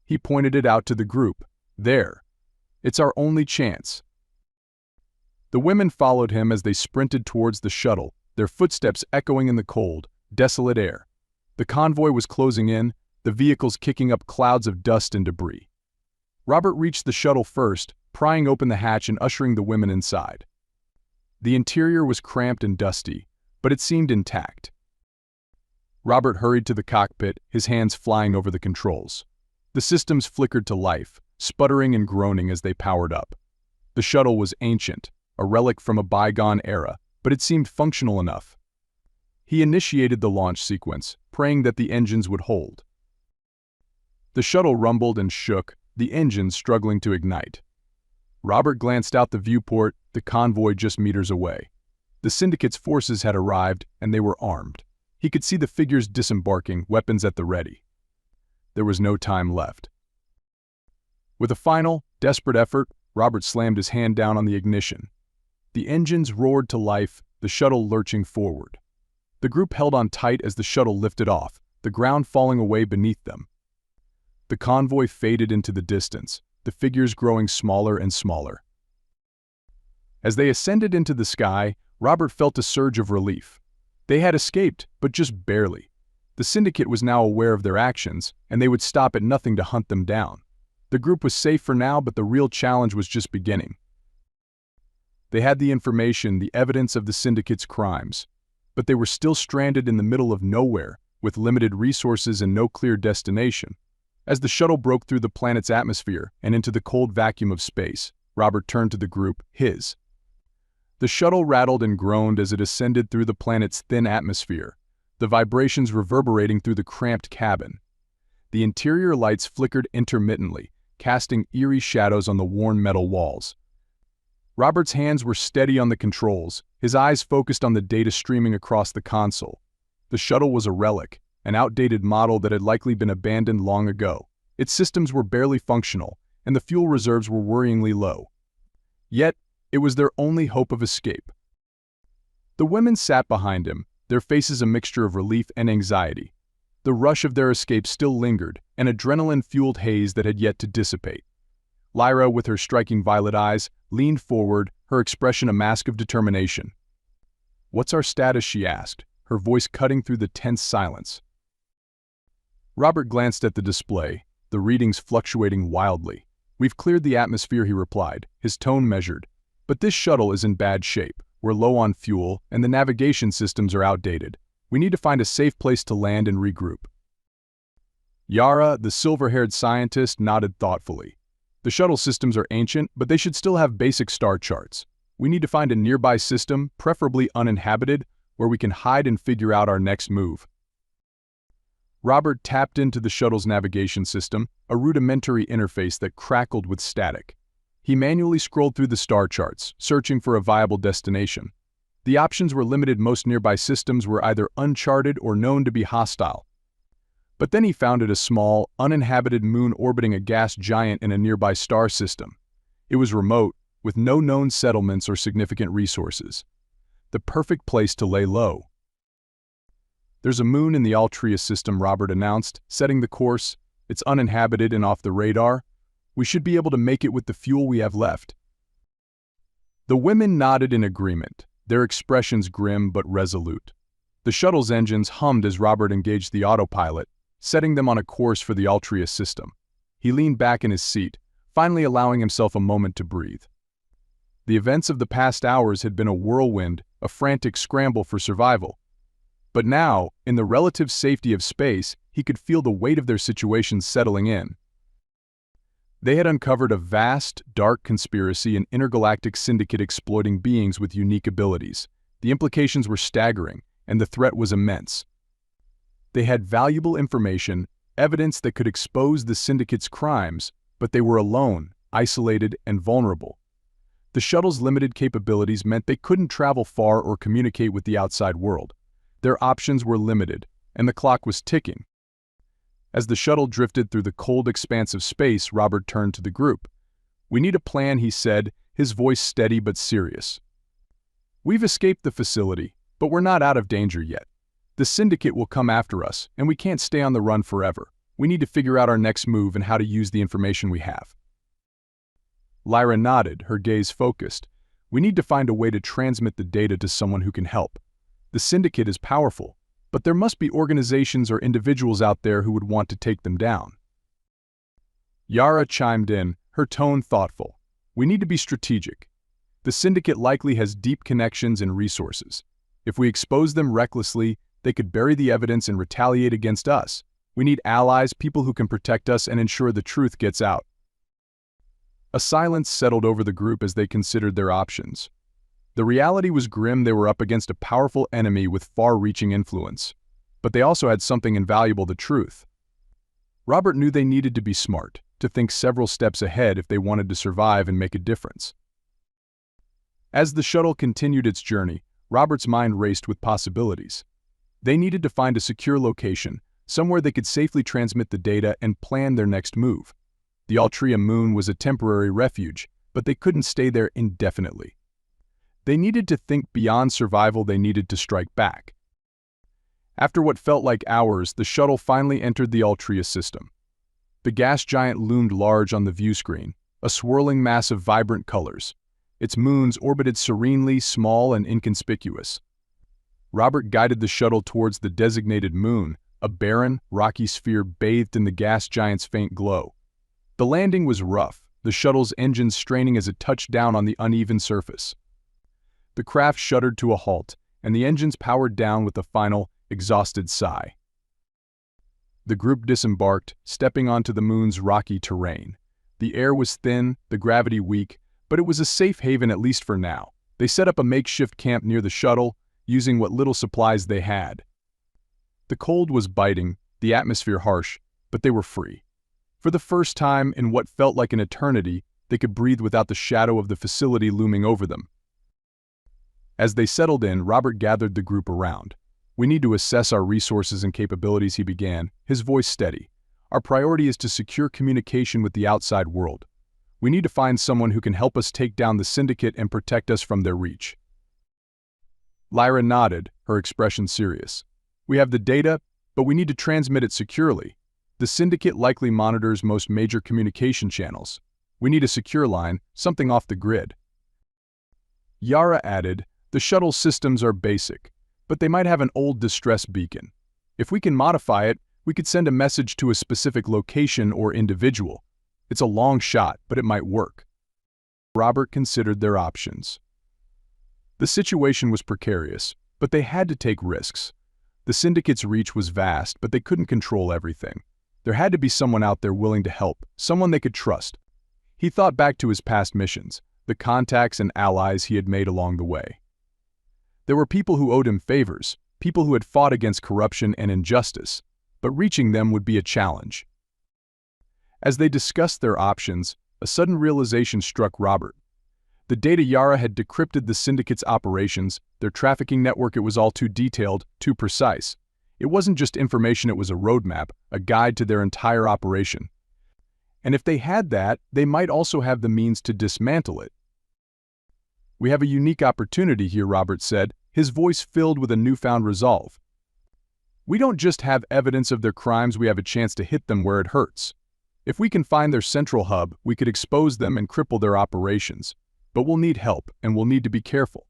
He pointed it out to the group. "There. It's our only chance." The women followed him as they sprinted towards the shuttle, their footsteps echoing in the cold, desolate air. The convoy was closing in, the vehicles kicking up clouds of dust and debris. Robert reached the shuttle first, prying open the hatch and ushering the women inside. The interior was cramped and dusty, but it seemed intact. Robert hurried to the cockpit, his hands flying over the controls. The systems flickered to life, sputtering and groaning as they powered up. The shuttle was ancient, a relic from a bygone era, but it seemed functional enough. He initiated the launch sequence, praying that the engines would hold. The shuttle rumbled and shook, the engines struggling to ignite. Robert glanced out the viewport, the convoy just meters away. The syndicate's forces had arrived, and they were armed. He could see the figures disembarking, weapons at the ready. There was no time left. With a final, desperate effort, Robert slammed his hand down on the ignition. The engines roared to life, the shuttle lurching forward. The group held on tight as the shuttle lifted off, the ground falling away beneath them. The convoy faded into the distance, the figures growing smaller and smaller. As they ascended into the sky, Robert felt a surge of relief. They had escaped, but just barely. The syndicate was now aware of their actions, and they would stop at nothing to hunt them down. The group was safe for now, but the real challenge was just beginning. They had the information, the evidence of the syndicate's crimes, but they were still stranded in the middle of nowhere, with limited resources and no clear destination. As the shuttle broke through the planet's atmosphere and into the cold vacuum of space, Robert turned to the group, his. The shuttle rattled and groaned as it ascended through the planet's thin atmosphere, the vibrations reverberating through the cramped cabin. The interior lights flickered intermittently, casting eerie shadows on the worn metal walls. Robert's hands were steady on the controls, his eyes focused on the data streaming across the console. The shuttle was a relic, an outdated model that had likely been abandoned long ago. Its systems were barely functional, and the fuel reserves were worryingly low. Yet, it was their only hope of escape. The women sat behind him, their faces a mixture of relief and anxiety. The rush of their escape still lingered, an adrenaline-fueled haze that had yet to dissipate. Lyra, with her striking violet eyes, leaned forward, her expression a mask of determination. "What's our status?" she asked, her voice cutting through the tense silence. Robert glanced at the display, the readings fluctuating wildly. "We've cleared the atmosphere," he replied, his tone measured. "But this shuttle is in bad shape. We're low on fuel, and the navigation systems are outdated. We need to find a safe place to land and regroup." Yara, the silver-haired scientist, nodded thoughtfully. "The shuttle systems are ancient, but they should still have basic star charts. We need to find a nearby system, preferably uninhabited, where we can hide and figure out our next move." Robert tapped into the shuttle's navigation system, a rudimentary interface that crackled with static. He manually scrolled through the star charts, searching for a viable destination. The options were limited. Most nearby systems were either uncharted or known to be hostile. But then he found a small, uninhabited moon orbiting a gas giant in a nearby star system. It was remote, with no known settlements or significant resources. The perfect place to lay low. "There's a moon in the Altria system," Robert announced, setting the course. "It's uninhabited and off the radar. We should be able to make it with the fuel we have left." The women nodded in agreement, their expressions grim but resolute. The shuttle's engines hummed as Robert engaged the autopilot, setting them on a course for the Altria system. He leaned back in his seat, finally allowing himself a moment to breathe. The events of the past hours had been a whirlwind, a frantic scramble for survival. But now, in the relative safety of space, he could feel the weight of their situation settling in. They had uncovered a vast, dark conspiracy, an intergalactic syndicate exploiting beings with unique abilities. The implications were staggering, and the threat was immense. They had valuable information, evidence that could expose the syndicate's crimes, but they were alone, isolated, and vulnerable. The shuttle's limited capabilities meant they couldn't travel far or communicate with the outside world. Their options were limited, and the clock was ticking. As the shuttle drifted through the cold expanse of space, Robert turned to the group. "We need a plan," he said, his voice steady but serious. "We've escaped the facility, but we're not out of danger yet. The syndicate will come after us, and we can't stay on the run forever. We need to figure out our next move and how to use the information we have." Lyra nodded, her gaze focused. "We need to find a way to transmit the data to someone who can help. The syndicate is powerful, but there must be organizations or individuals out there who would want to take them down." Yara chimed in, her tone thoughtful. "We need to be strategic. The syndicate likely has deep connections and resources. If we expose them recklessly, they could bury the evidence and retaliate against us. We need allies, people who can protect us and ensure the truth gets out." A silence settled over the group as they considered their options. The reality was grim. They were up against a powerful enemy with far-reaching influence. But they also had something invaluable: the truth. Robert knew they needed to be smart, to think several steps ahead if they wanted to survive and make a difference. As the shuttle continued its journey, Robert's mind raced with possibilities. They needed to find a secure location, somewhere they could safely transmit the data and plan their next move. The Altria moon was a temporary refuge, but they couldn't stay there indefinitely. They needed to think beyond survival. They needed to strike back. After what felt like hours, the shuttle finally entered the Altria system. The gas giant loomed large on the view screen, a swirling mass of vibrant colors. Its moons orbited serenely, small and inconspicuous. Robert guided the shuttle towards the designated moon, a barren, rocky sphere bathed in the gas giant's faint glow. The landing was rough, the shuttle's engines straining as it touched down on the uneven surface. The craft shuddered to a halt, and the engines powered down with a final, exhausted sigh. The group disembarked, stepping onto the moon's rocky terrain. The air was thin, the gravity weak, but it was a safe haven at least for now. They set up a makeshift camp near the shuttle, using what little supplies they had. The cold was biting, the atmosphere harsh, but they were free. For the first time in what felt like an eternity, they could breathe without the shadow of the facility looming over them. As they settled in, Robert gathered the group around. "We need to assess our resources and capabilities," he began, his voice steady. "Our priority is to secure communication with the outside world. We need to find someone who can help us take down the syndicate and protect us from their reach." Lyra nodded, her expression serious. "We have the data, but we need to transmit it securely. The syndicate likely monitors most major communication channels. We need a secure line, something off the grid." Yara added, "The shuttle systems are basic, but they might have an old distress beacon. If we can modify it, we could send a message to a specific location or individual. It's a long shot, but it might work." Robert considered their options. The situation was precarious, but they had to take risks. The syndicate's reach was vast, but they couldn't control everything. There had to be someone out there willing to help, someone they could trust. He thought back to his past missions, the contacts and allies he had made along the way. There were people who owed him favors, people who had fought against corruption and injustice, but reaching them would be a challenge. As they discussed their options, a sudden realization struck Robert. The data Yara had decrypted the syndicate's operations, their trafficking network. It was all too detailed, too precise. It wasn't just information, it was a roadmap, a guide to their entire operation. And if they had that, they might also have the means to dismantle it. "We have a unique opportunity here," Robert said, his voice filled with a newfound resolve. "We don't just have evidence of their crimes, we have a chance to hit them where it hurts. If we can find their central hub, we could expose them and cripple their operations. But we'll need help, and we'll need to be careful."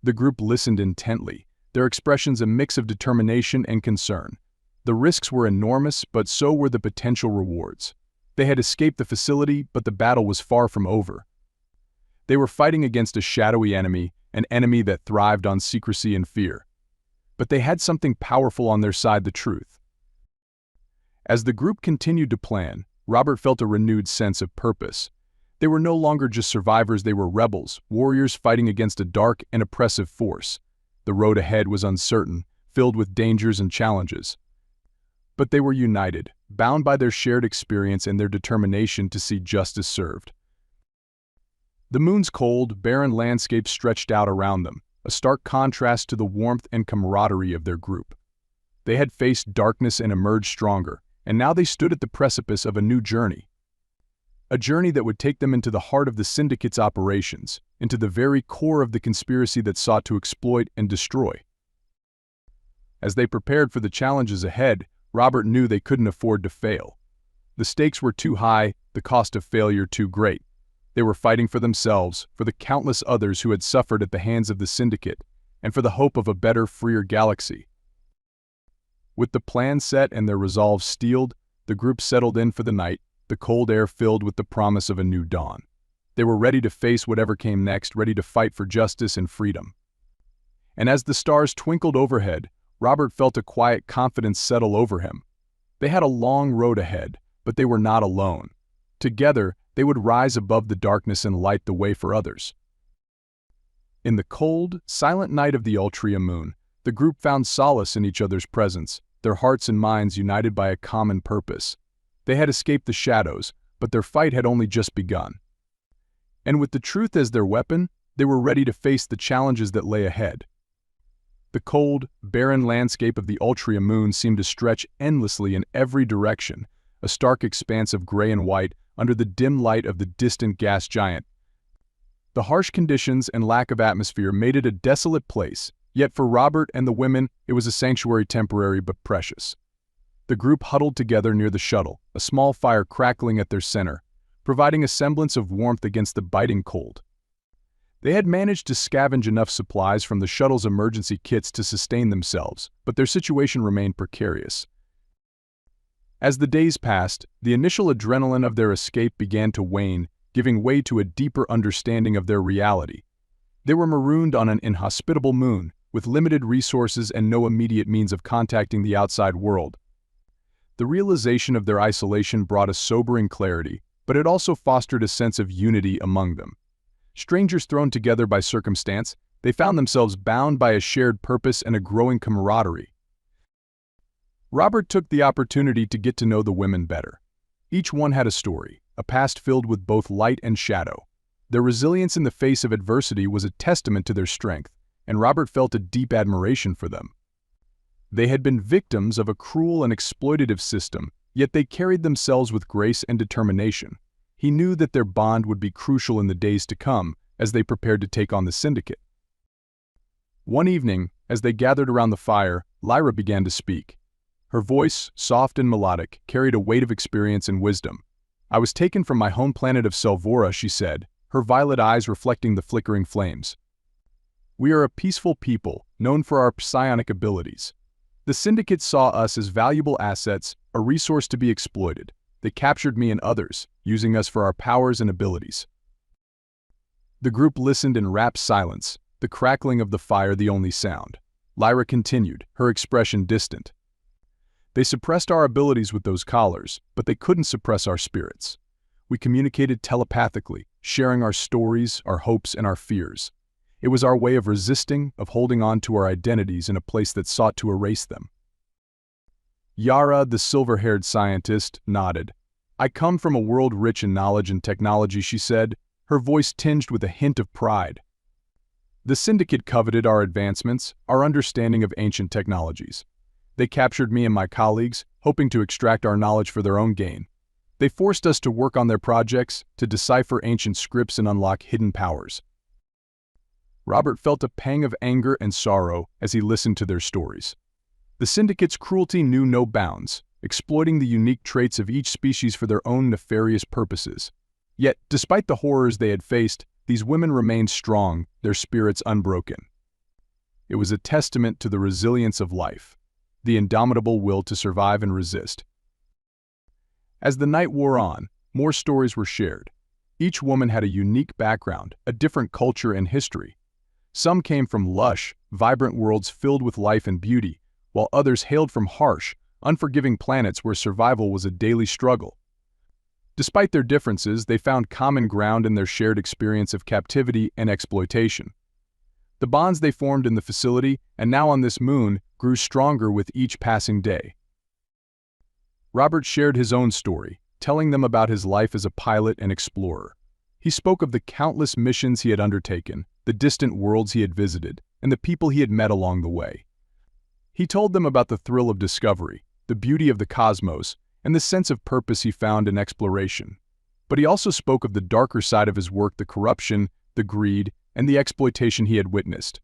The group listened intently, their expressions a mix of determination and concern. The risks were enormous, but so were the potential rewards. They had escaped the facility, but the battle was far from over. They were fighting against a shadowy enemy, an enemy that thrived on secrecy and fear. But they had something powerful on their side: the truth. As the group continued to plan, Robert felt a renewed sense of purpose. They were no longer just survivors, they were rebels, warriors fighting against a dark and oppressive force. The road ahead was uncertain, filled with dangers and challenges. But they were united, bound by their shared experience and their determination to see justice served. The moon's cold, barren landscape stretched out around them, a stark contrast to the warmth and camaraderie of their group. They had faced darkness and emerged stronger, and now they stood at the precipice of a new journey. A journey that would take them into the heart of the syndicate's operations, into the very core of the conspiracy that sought to exploit and destroy. As they prepared for the challenges ahead, Robert knew they couldn't afford to fail. The stakes were too high, the cost of failure too great. They were fighting for themselves, for the countless others who had suffered at the hands of the syndicate, and for the hope of a better, freer galaxy. With the plan set and their resolve steeled, the group settled in for the night, the cold air filled with the promise of a new dawn. They were ready to face whatever came next, ready to fight for justice and freedom. And as the stars twinkled overhead, Robert felt a quiet confidence settle over him. They had a long road ahead, but they were not alone. Together, they would rise above the darkness and light the way for others. In the cold, silent night of the Ultria moon, the group found solace in each other's presence, their hearts and minds united by a common purpose. They had escaped the shadows, but their fight had only just begun. And with the truth as their weapon, they were ready to face the challenges that lay ahead. The cold, barren landscape of the Ultria moon seemed to stretch endlessly in every direction, a stark expanse of gray and white under the dim light of the distant gas giant. The harsh conditions and lack of atmosphere made it a desolate place, yet for Robert and the women, it was a sanctuary, temporary but precious. The group huddled together near the shuttle, a small fire crackling at their center, providing a semblance of warmth against the biting cold. They had managed to scavenge enough supplies from the shuttle's emergency kits to sustain themselves, but their situation remained precarious. As the days passed, the initial adrenaline of their escape began to wane, giving way to a deeper understanding of their reality. They were marooned on an inhospitable moon, with limited resources and no immediate means of contacting the outside world. The realization of their isolation brought a sobering clarity, but it also fostered a sense of unity among them. Strangers thrown together by circumstance, they found themselves bound by a shared purpose and a growing camaraderie. Robert took the opportunity to get to know the women better. Each one had a story, a past filled with both light and shadow. Their resilience in the face of adversity was a testament to their strength, and Robert felt a deep admiration for them. They had been victims of a cruel and exploitative system, yet they carried themselves with grace and determination. He knew that their bond would be crucial in the days to come as they prepared to take on the syndicate. One evening, as they gathered around the fire, Lyra began to speak. Her voice, soft and melodic, carried a weight of experience and wisdom. "I was taken from my home planet of Selvora," she said, her violet eyes reflecting the flickering flames. "We are a peaceful people, known for our psionic abilities. The syndicate saw us as valuable assets, a resource to be exploited. They captured me and others, using us for our powers and abilities." The group listened in rapt silence, the crackling of the fire the only sound. Lyra continued, her expression distant. "They suppressed our abilities with those collars, but they couldn't suppress our spirits. We communicated telepathically, sharing our stories, our hopes, and our fears. It was our way of resisting, of holding on to our identities in a place that sought to erase them." Yara, the silver-haired scientist, nodded. "I come from a world rich in knowledge and technology," she said, her voice tinged with a hint of pride. "The Syndicate coveted our advancements, our understanding of ancient technologies. They captured me and my colleagues, hoping to extract our knowledge for their own gain. They forced us to work on their projects, to decipher ancient scripts and unlock hidden powers." Robert felt a pang of anger and sorrow as he listened to their stories. The Syndicate's cruelty knew no bounds, exploiting the unique traits of each species for their own nefarious purposes. Yet, despite the horrors they had faced, these women remained strong, their spirits unbroken. It was a testament to the resilience of life, the indomitable will to survive and resist. As the night wore on, more stories were shared. Each woman had a unique background, a different culture and history. Some came from lush, vibrant worlds filled with life and beauty, while others hailed from harsh, unforgiving planets where survival was a daily struggle. Despite their differences, they found common ground in their shared experience of captivity and exploitation. The bonds they formed in the facility, and now on this moon, grew stronger with each passing day. Robert shared his own story, telling them about his life as a pilot and explorer. He spoke of the countless missions he had undertaken, the distant worlds he had visited, and the people he had met along the way. He told them about the thrill of discovery, the beauty of the cosmos, and the sense of purpose he found in exploration. But he also spoke of the darker side of his work, the corruption, the greed, and the exploitation he had witnessed.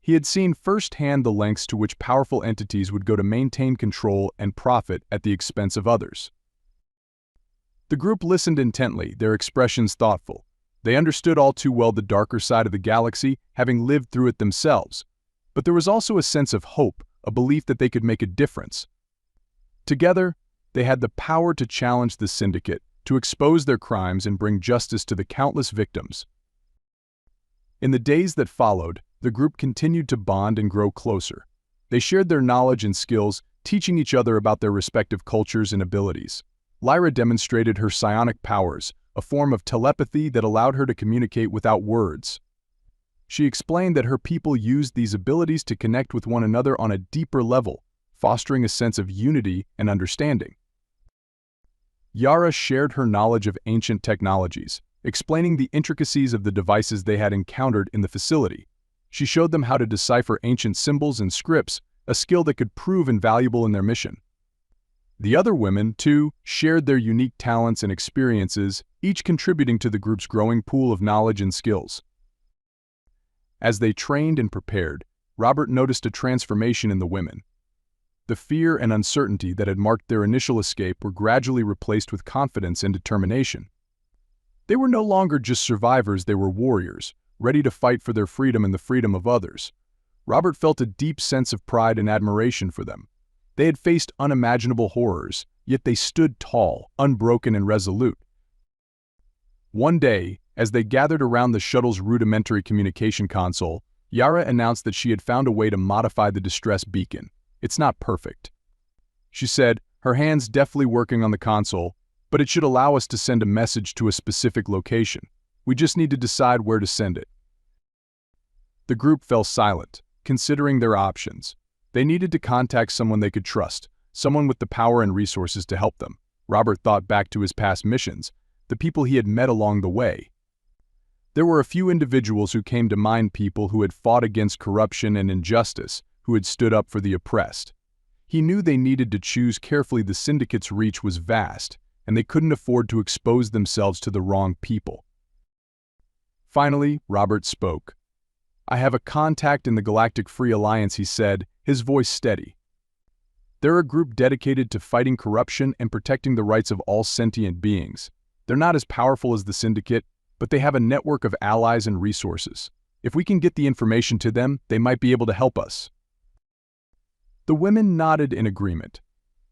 He had seen firsthand the lengths to which powerful entities would go to maintain control and profit at the expense of others. The group listened intently, their expressions thoughtful. They understood all too well the darker side of the galaxy, having lived through it themselves. But there was also a sense of hope, a belief that they could make a difference. Together, they had the power to challenge the Syndicate, to expose their crimes and bring justice to the countless victims. In the days that followed, the group continued to bond and grow closer. They shared their knowledge and skills, teaching each other about their respective cultures and abilities. Lyra demonstrated her psionic powers, a form of telepathy that allowed her to communicate without words. She explained that her people used these abilities to connect with one another on a deeper level, fostering a sense of unity and understanding. Yara shared her knowledge of ancient technologies, explaining the intricacies of the devices they had encountered in the facility. She showed them how to decipher ancient symbols and scripts, a skill that could prove invaluable in their mission. The other women, too, shared their unique talents and experiences, each contributing to the group's growing pool of knowledge and skills. As they trained and prepared, Robert noticed a transformation in the women. The fear and uncertainty that had marked their initial escape were gradually replaced with confidence and determination. They were no longer just survivors, they were warriors, ready to fight for their freedom and the freedom of others. Robert felt a deep sense of pride and admiration for them. They had faced unimaginable horrors, yet they stood tall, unbroken and resolute. One day, as they gathered around the shuttle's rudimentary communication console, Yara announced that she had found a way to modify the distress beacon. "It's not perfect," she said, her hands deftly working on the console, "but it should allow us to send a message to a specific location. We just need to decide where to send it." The group fell silent, considering their options. They needed to contact someone they could trust, someone with the power and resources to help them. Robert thought back to his past missions, the people he had met along the way. There were a few individuals who came to mind, people who had fought against corruption and injustice, who had stood up for the oppressed. He knew they needed to choose carefully. The Syndicate's reach was vast, and they couldn't afford to expose themselves to the wrong people. Finally, Robert spoke. "I have a contact in the Galactic Free Alliance," he said, his voice steady. "They're a group dedicated to fighting corruption and protecting the rights of all sentient beings. They're not as powerful as the Syndicate, but they have a network of allies and resources. If we can get the information to them, they might be able to help us." The women nodded in agreement.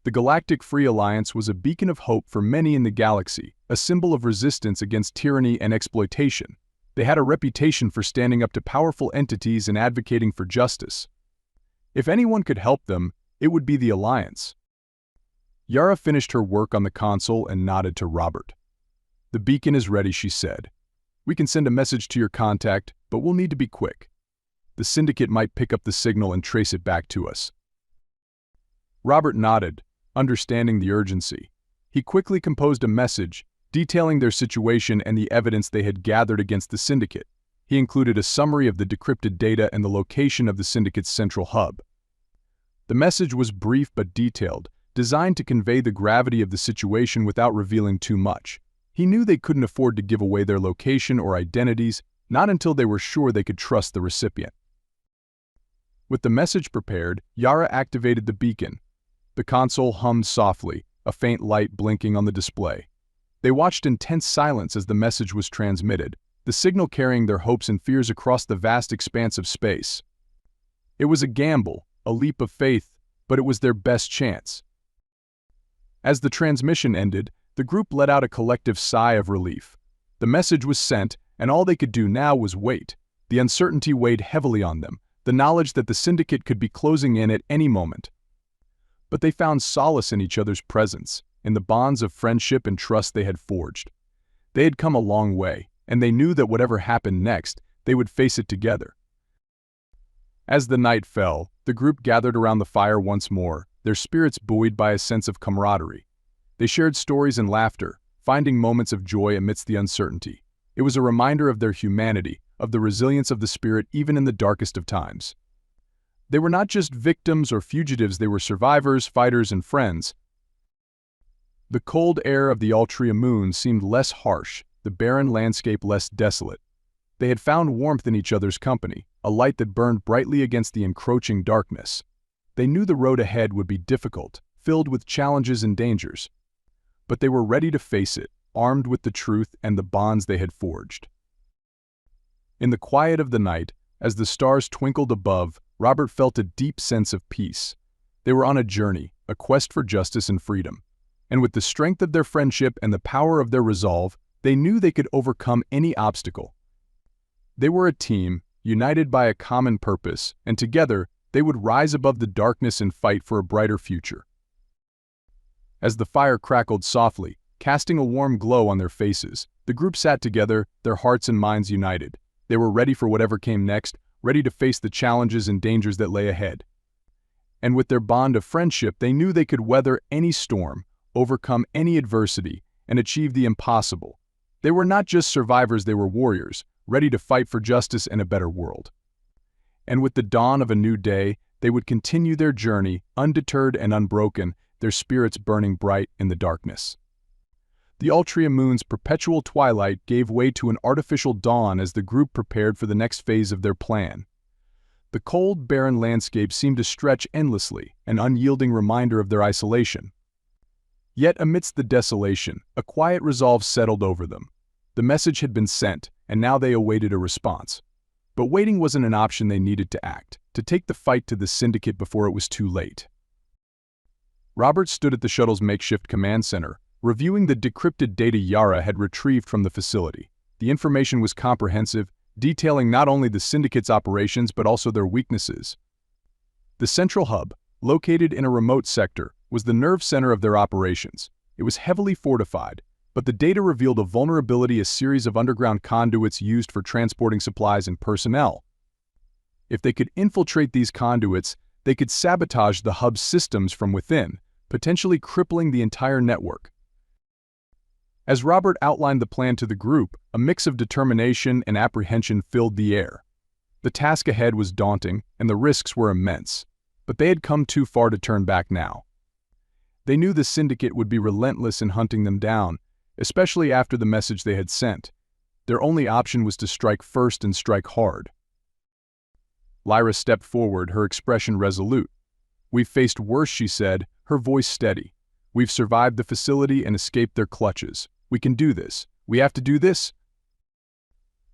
The Galactic Free Alliance was a beacon of hope for many in the galaxy, a symbol of resistance against tyranny and exploitation. They had a reputation for standing up to powerful entities and advocating for justice. If anyone could help them, it would be the Alliance. Yara finished her work on the console and nodded to Robert. "The beacon is ready," she said. "We can send a message to your contact, but we'll need to be quick. The Syndicate might pick up the signal and trace it back to us." Robert nodded, understanding the urgency. He quickly composed a message, detailing their situation and the evidence they had gathered against the syndicate. He included a summary of the decrypted data and the location of the syndicate's central hub. The message was brief but detailed, designed to convey the gravity of the situation without revealing too much. He knew they couldn't afford to give away their location or identities, not until they were sure they could trust the recipient. With the message prepared, Yara activated the beacon. The console hummed softly, a faint light blinking on the display. They watched in tense silence as the message was transmitted, the signal carrying their hopes and fears across the vast expanse of space. It was a gamble, a leap of faith, but it was their best chance. As the transmission ended, the group let out a collective sigh of relief. The message was sent, and all they could do now was wait. The uncertainty weighed heavily on them, the knowledge that the syndicate could be closing in at any moment. But they found solace in each other's presence, in the bonds of friendship and trust they had forged. They had come a long way, and they knew that whatever happened next, they would face it together. As the night fell, the group gathered around the fire once more, their spirits buoyed by a sense of camaraderie. They shared stories and laughter, finding moments of joy amidst the uncertainty. It was a reminder of their humanity, of the resilience of the spirit even in the darkest of times. They were not just victims or fugitives, they were survivors, fighters, and friends. The cold air of the Altria moon seemed less harsh, the barren landscape less desolate. They had found warmth in each other's company, a light that burned brightly against the encroaching darkness. They knew the road ahead would be difficult, filled with challenges and dangers. But they were ready to face it, armed with the truth and the bonds they had forged. In the quiet of the night, as the stars twinkled above, Robert felt a deep sense of peace. They were on a journey, a quest for justice and freedom. And with the strength of their friendship and the power of their resolve, they knew they could overcome any obstacle. They were a team, united by a common purpose, and together, they would rise above the darkness and fight for a brighter future. As the fire crackled softly, casting a warm glow on their faces, the group sat together, their hearts and minds united. They were ready for whatever came next, ready to face the challenges and dangers that lay ahead. And with their bond of friendship, they knew they could weather any storm, overcome any adversity, and achieve the impossible. They were not just survivors, they were warriors, ready to fight for justice and a better world. And with the dawn of a new day, they would continue their journey, undeterred and unbroken, their spirits burning bright in the darkness. The Altria moon's perpetual twilight gave way to an artificial dawn as the group prepared for the next phase of their plan. The cold, barren landscape seemed to stretch endlessly, an unyielding reminder of their isolation. Yet amidst the desolation, a quiet resolve settled over them. The message had been sent, and now they awaited a response. But waiting wasn't an option. They needed to act, to take the fight to the syndicate before it was too late. Robert stood at the shuttle's makeshift command center, reviewing the decrypted data Yara had retrieved from the facility. The information was comprehensive, detailing not only the syndicate's operations but also their weaknesses. The central hub, located in a remote sector, was the nerve center of their operations. It was heavily fortified, but the data revealed a vulnerability: a series of underground conduits used for transporting supplies and personnel. If they could infiltrate these conduits, they could sabotage the hub's systems from within, potentially crippling the entire network. As Robert outlined the plan to the group, a mix of determination and apprehension filled the air. The task ahead was daunting, and the risks were immense, but they had come too far to turn back now. They knew the syndicate would be relentless in hunting them down, especially after the message they had sent. Their only option was to strike first and strike hard. Lyra stepped forward, her expression resolute. "We've faced worse," she said, her voice steady. "We've survived the facility and escaped their clutches. We can do this. We have to do this."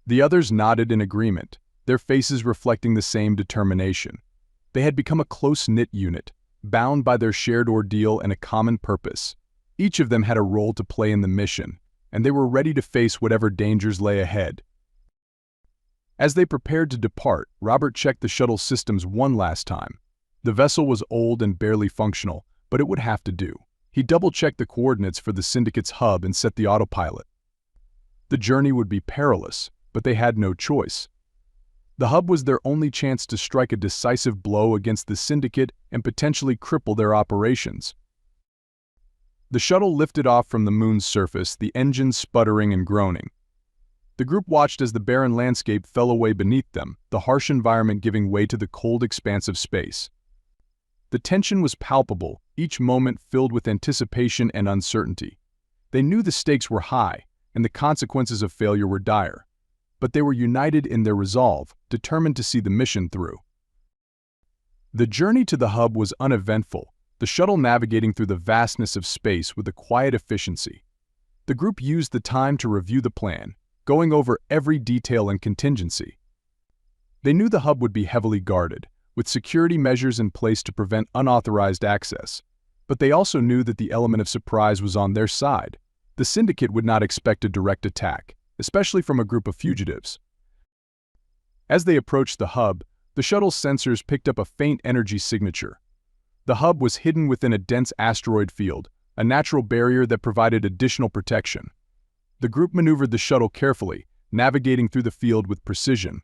The others nodded in agreement, their faces reflecting the same determination. They had become a close-knit unit, bound by their shared ordeal and a common purpose. Each of them had a role to play in the mission, and they were ready to face whatever dangers lay ahead. As they prepared to depart, Robert checked the shuttle systems one last time. The vessel was old and barely functional, but it would have to do. He double-checked the coordinates for the syndicate's hub and set the autopilot. The journey would be perilous, but they had no choice. The hub was their only chance to strike a decisive blow against the Syndicate and potentially cripple their operations. The shuttle lifted off from the moon's surface, the engines sputtering and groaning. The group watched as the barren landscape fell away beneath them, the harsh environment giving way to the cold expanse of space. The tension was palpable, each moment filled with anticipation and uncertainty. They knew the stakes were high, and the consequences of failure were dire. But they were united in their resolve, determined to see the mission through. The journey to the hub was uneventful, the shuttle navigating through the vastness of space with a quiet efficiency. The group used the time to review the plan, going over every detail and contingency. They knew the hub would be heavily guarded, with security measures in place to prevent unauthorized access. But they also knew that the element of surprise was on their side. The Syndicate would not expect a direct attack, especially from a group of fugitives. As they approached the hub, the shuttle's sensors picked up a faint energy signature. The hub was hidden within a dense asteroid field, a natural barrier that provided additional protection. The group maneuvered the shuttle carefully, navigating through the field with precision.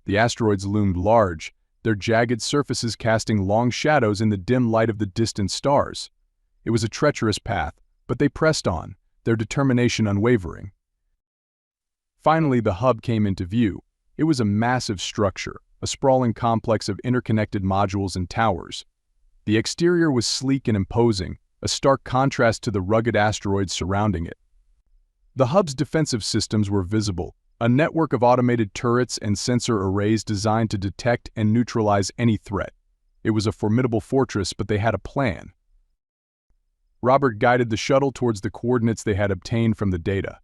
The asteroids loomed large, their jagged surfaces casting long shadows in the dim light of the distant stars. It was a treacherous path, but they pressed on, their determination unwavering. Finally, the hub came into view. It was a massive structure, a sprawling complex of interconnected modules and towers. The exterior was sleek and imposing, a stark contrast to the rugged asteroids surrounding it. The hub's defensive systems were visible, a network of automated turrets and sensor arrays designed to detect and neutralize any threat. It was a formidable fortress, but they had a plan. Robert guided the shuttle towards the coordinates they had obtained from the data.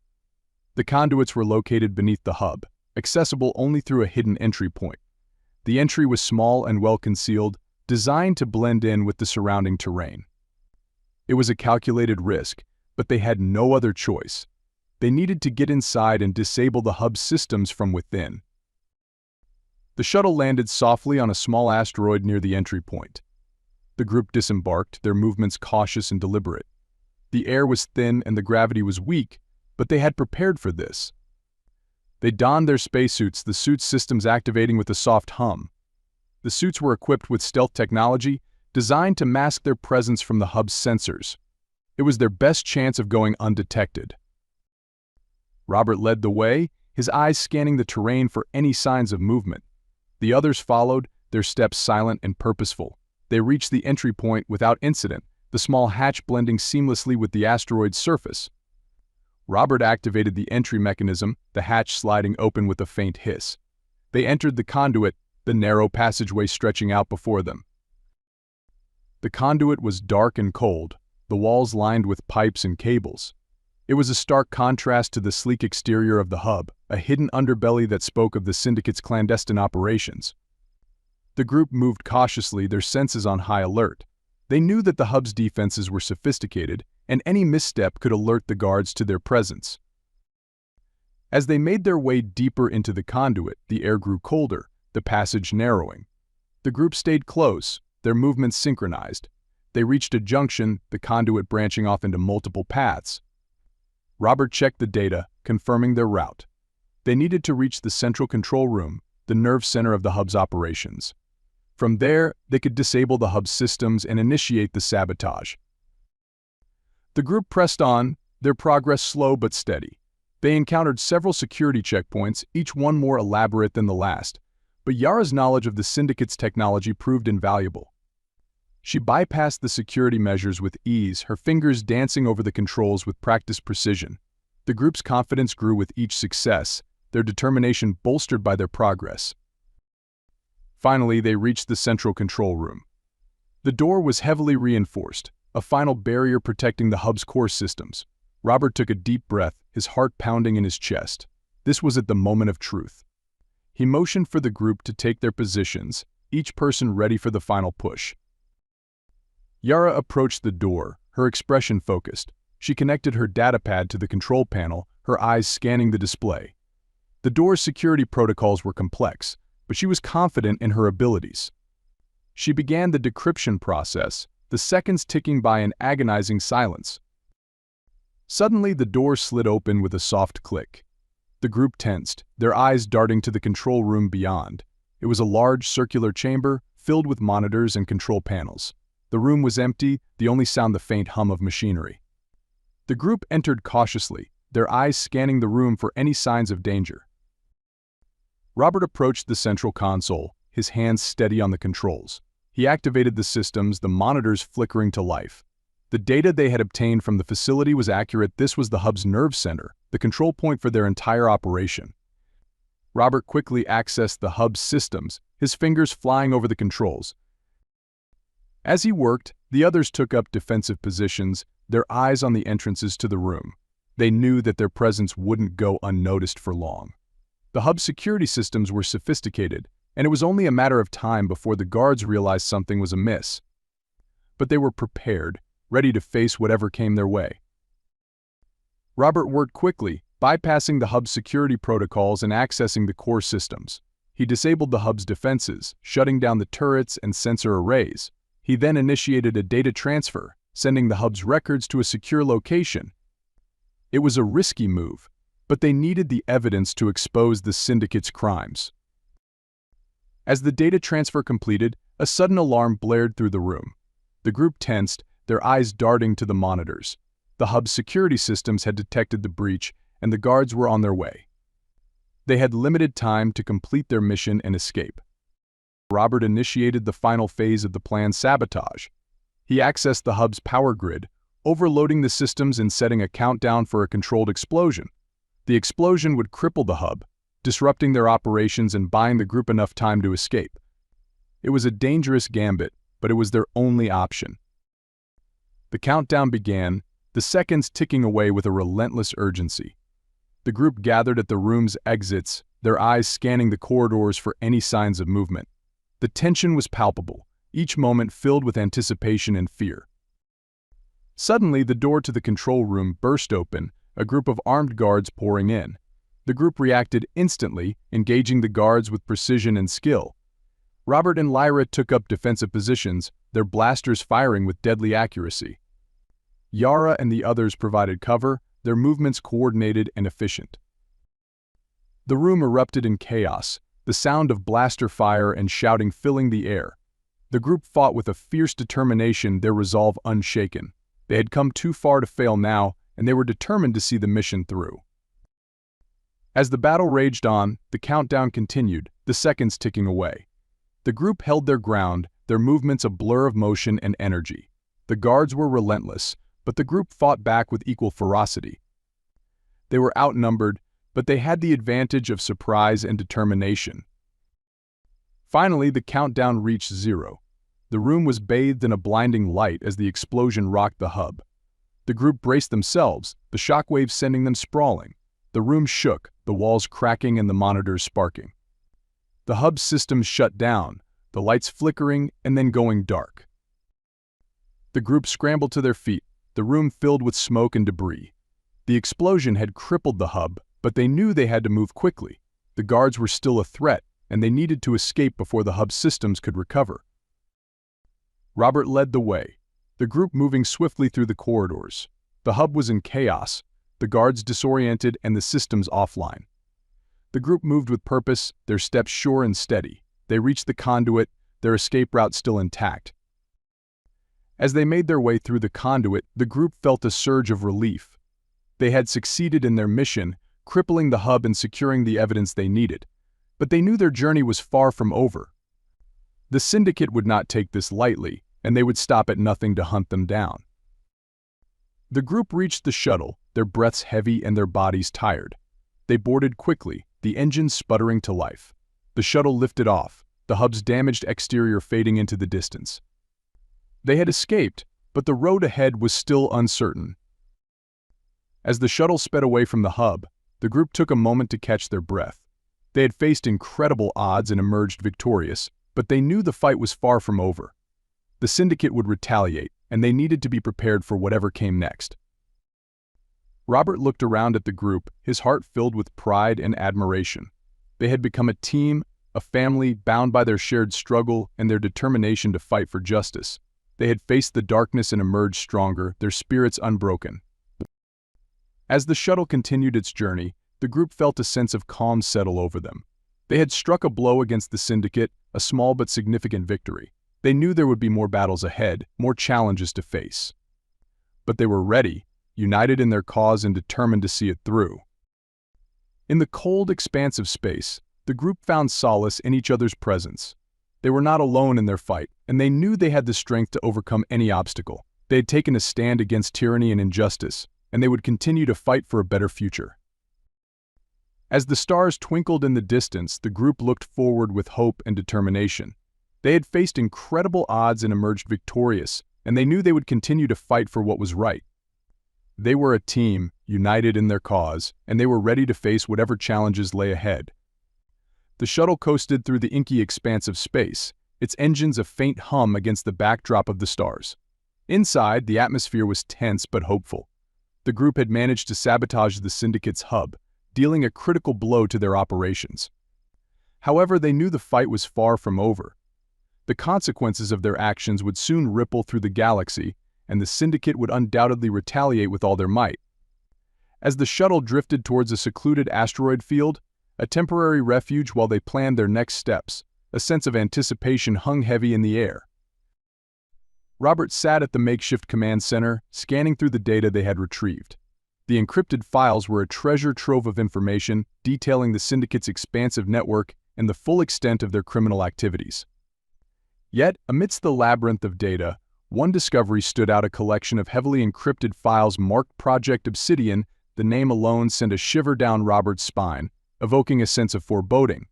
The conduits were located beneath the hub, accessible only through a hidden entry point. The entry was small and well concealed, designed to blend in with the surrounding terrain. It was a calculated risk, but they had no other choice. They needed to get inside and disable the hub's systems from within. The shuttle landed softly on a small asteroid near the entry point. The group disembarked, their movements cautious and deliberate. The air was thin and the gravity was weak, but they had prepared for this. They donned their spacesuits, the suit systems activating with a soft hum. The suits were equipped with stealth technology, designed to mask their presence from the hub's sensors. It was their best chance of going undetected. Robert led the way, his eyes scanning the terrain for any signs of movement. The others followed, their steps silent and purposeful. They reached the entry point without incident, the small hatch blending seamlessly with the asteroid's surface. Robert activated the entry mechanism, the hatch sliding open with a faint hiss. They entered the conduit, the narrow passageway stretching out before them. The conduit was dark and cold, the walls lined with pipes and cables. It was a stark contrast to the sleek exterior of the hub, a hidden underbelly that spoke of the Syndicate's clandestine operations. The group moved cautiously, their senses on high alert. They knew that the hub's defenses were sophisticated, and any misstep could alert the guards to their presence. As they made their way deeper into the conduit, the air grew colder, the passage narrowing. The group stayed close, their movements synchronized. They reached a junction, the conduit branching off into multiple paths. Robert checked the data, confirming their route. They needed to reach the central control room, the nerve center of the hub's operations. From there, they could disable the hub's systems and initiate the sabotage. The group pressed on, their progress slow but steady. They encountered several security checkpoints, each one more elaborate than the last, but Yara's knowledge of the Syndicate's technology proved invaluable. She bypassed the security measures with ease, her fingers dancing over the controls with practiced precision. The group's confidence grew with each success, their determination bolstered by their progress. Finally, they reached the central control room. The door was heavily reinforced, a final barrier protecting the hub's core systems. Robert took a deep breath, his heart pounding in his chest. This was at the moment of truth. He motioned for the group to take their positions, each person ready for the final push. Yara approached the door, her expression focused. She connected her datapad to the control panel, her eyes scanning the display. The door's security protocols were complex, but she was confident in her abilities. She began the decryption process, the seconds ticking by in agonizing silence. Suddenly, the door slid open with a soft click. The group tensed, their eyes darting to the control room beyond. It was a large circular chamber filled with monitors and control panels. The room was empty, the only sound the faint hum of machinery. The group entered cautiously, their eyes scanning the room for any signs of danger. Robert approached the central console, his hands steady on the controls. He activated the systems, the monitors flickering to life. The data they had obtained from the facility was accurate. This was the hub's nerve center, the control point for their entire operation. Robert quickly accessed the hub's systems, his fingers flying over the controls. As he worked, the others took up defensive positions, their eyes on the entrances to the room. They knew that their presence wouldn't go unnoticed for long. The hub's security systems were sophisticated, and it was only a matter of time before the guards realized something was amiss. But they were prepared, ready to face whatever came their way. Robert worked quickly, bypassing the hub's security protocols and accessing the core systems. He disabled the hub's defenses, shutting down the turrets and sensor arrays. He then initiated a data transfer, sending the hub's records to a secure location. It was a risky move, but they needed the evidence to expose the syndicate's crimes. As the data transfer completed, a sudden alarm blared through the room. The group tensed, their eyes darting to the monitors. The hub's security systems had detected the breach, and the guards were on their way. They had limited time to complete their mission and escape. Robert initiated the final phase of the planned sabotage. He accessed the hub's power grid, overloading the systems and setting a countdown for a controlled explosion. The explosion would cripple the hub, disrupting their operations and buying the group enough time to escape. It was a dangerous gambit, but it was their only option. The countdown began, the seconds ticking away with a relentless urgency. The group gathered at the room's exits, their eyes scanning the corridors for any signs of movement. The tension was palpable, each moment filled with anticipation and fear. Suddenly, the door to the control room burst open, a group of armed guards pouring in. The group reacted instantly, engaging the guards with precision and skill. Robert and Lyra took up defensive positions, their blasters firing with deadly accuracy. Yara and the others provided cover, their movements coordinated and efficient. The room erupted in chaos, the sound of blaster fire and shouting filling the air. The group fought with a fierce determination, their resolve unshaken. They had come too far to fail now, and they were determined to see the mission through. As the battle raged on, the countdown continued, the seconds ticking away. The group held their ground, their movements a blur of motion and energy. The guards were relentless, but the group fought back with equal ferocity. They were outnumbered, but they had the advantage of surprise and determination. Finally, the countdown reached 0. The room was bathed in a blinding light as the explosion rocked the hub. The group braced themselves, the shockwaves sending them sprawling. The room shook, the walls cracking and the monitors sparking. The hub's systems shut down, the lights flickering and then going dark. The group scrambled to their feet, the room filled with smoke and debris. The explosion had crippled the hub, but they knew they had to move quickly. The guards were still a threat, and they needed to escape before the hub's systems could recover. Robert led the way, the group moving swiftly through the corridors. The hub was in chaos, the guards disoriented and the systems offline. The group moved with purpose, their steps sure and steady. They reached the conduit, their escape route still intact. As they made their way through the conduit, the group felt a surge of relief. They had succeeded in their mission, crippling the hub and securing the evidence they needed. But they knew their journey was far from over. The syndicate would not take this lightly, and they would stop at nothing to hunt them down. The group reached the shuttle, their breaths heavy and their bodies tired. They boarded quickly, the engines sputtering to life. The shuttle lifted off, the hub's damaged exterior fading into the distance. They had escaped, but the road ahead was still uncertain. As the shuttle sped away from the hub, the group took a moment to catch their breath. They had faced incredible odds and emerged victorious, but they knew the fight was far from over. The syndicate would retaliate, and they needed to be prepared for whatever came next. Robert looked around at the group, his heart filled with pride and admiration. They had become a team, a family bound by their shared struggle and their determination to fight for justice. They had faced the darkness and emerged stronger, their spirits unbroken. As the shuttle continued its journey, the group felt a sense of calm settle over them. They had struck a blow against the Syndicate, a small but significant victory. They knew there would be more battles ahead, more challenges to face. But they were ready, united in their cause and determined to see it through. In the cold expanse of space, the group found solace in each other's presence. They were not alone in their fight, and they knew they had the strength to overcome any obstacle. They had taken a stand against tyranny and injustice, and they would continue to fight for a better future. As the stars twinkled in the distance, the group looked forward with hope and determination. They had faced incredible odds and emerged victorious, and they knew they would continue to fight for what was right. They were a team, united in their cause, and they were ready to face whatever challenges lay ahead. The shuttle coasted through the inky expanse of space, its engines a faint hum against the backdrop of the stars. Inside, the atmosphere was tense but hopeful. The group had managed to sabotage the Syndicate's hub, dealing a critical blow to their operations. However, they knew the fight was far from over. The consequences of their actions would soon ripple through the galaxy, and the Syndicate would undoubtedly retaliate with all their might. As the shuttle drifted towards a secluded asteroid field, a temporary refuge while they planned their next steps, a sense of anticipation hung heavy in the air. Robert sat at the makeshift command center, scanning through the data they had retrieved. The encrypted files were a treasure trove of information detailing the Syndicate's expansive network and the full extent of their criminal activities. Yet, amidst the labyrinth of data, one discovery stood out: a collection of heavily encrypted files marked Project Obsidian. The name alone sent a shiver down Robert's spine, evoking a sense of foreboding.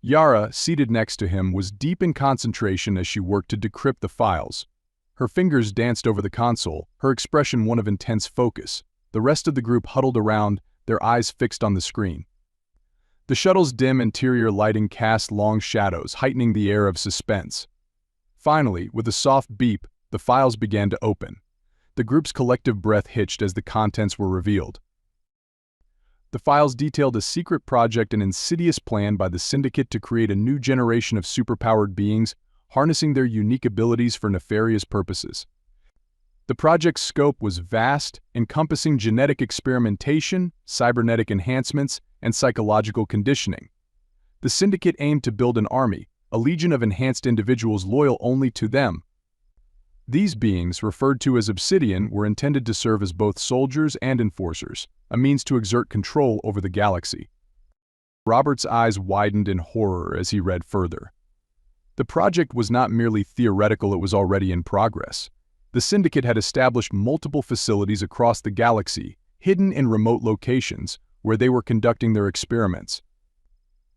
Yara, seated next to him, was deep in concentration as she worked to decrypt the files. Her fingers danced over the console, her expression one of intense focus. The rest of the group huddled around, their eyes fixed on the screen. The shuttle's dim interior lighting cast long shadows, heightening the air of suspense. Finally, with a soft beep, the files began to open. The group's collective breath hitched as the contents were revealed. The files detailed a secret project, an insidious plan by the Syndicate to create a new generation of superpowered beings, harnessing their unique abilities for nefarious purposes. The project's scope was vast, encompassing genetic experimentation, cybernetic enhancements, and psychological conditioning. The Syndicate aimed to build an army, a legion of enhanced individuals loyal only to them. These beings, referred to as Obsidian, were intended to serve as both soldiers and enforcers, a means to exert control over the galaxy. Robert's eyes widened in horror as he read further. The project was not merely theoretical, it was already in progress. The Syndicate had established multiple facilities across the galaxy, hidden in remote locations, where they were conducting their experiments.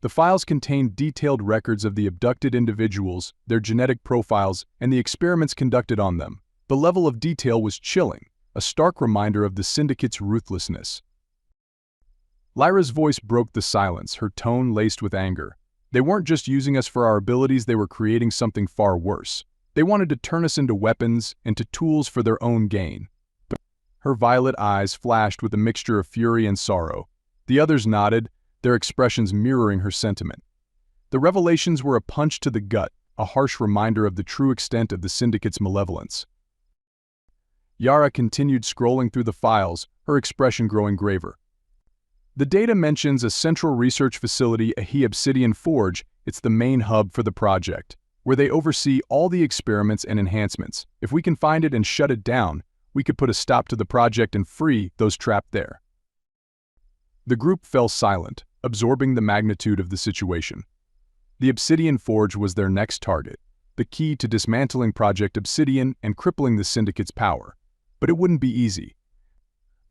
The files contained detailed records of the abducted individuals, their genetic profiles, and the experiments conducted on them. The level of detail was chilling, a stark reminder of the Syndicate's ruthlessness. Lyra's voice broke the silence, her tone laced with anger. They weren't just using us for our abilities, they were creating something far worse. They wanted to turn us into weapons, into tools for their own gain. Her violet eyes flashed with a mixture of fury and sorrow. The others nodded, their expressions mirroring her sentiment. The revelations were a punch to the gut, a harsh reminder of the true extent of the Syndicate's malevolence. Yara continued scrolling through the files, her expression growing graver. The data mentions a central research facility, a Obsidian Forge. It's the main hub for the project, where they oversee all the experiments and enhancements. If we can find it and shut it down, we could put a stop to the project and free those trapped there. The group fell silent, absorbing the magnitude of the situation. The Obsidian Forge was their next target, the key to dismantling Project Obsidian and crippling the Syndicate's power. But it wouldn't be easy.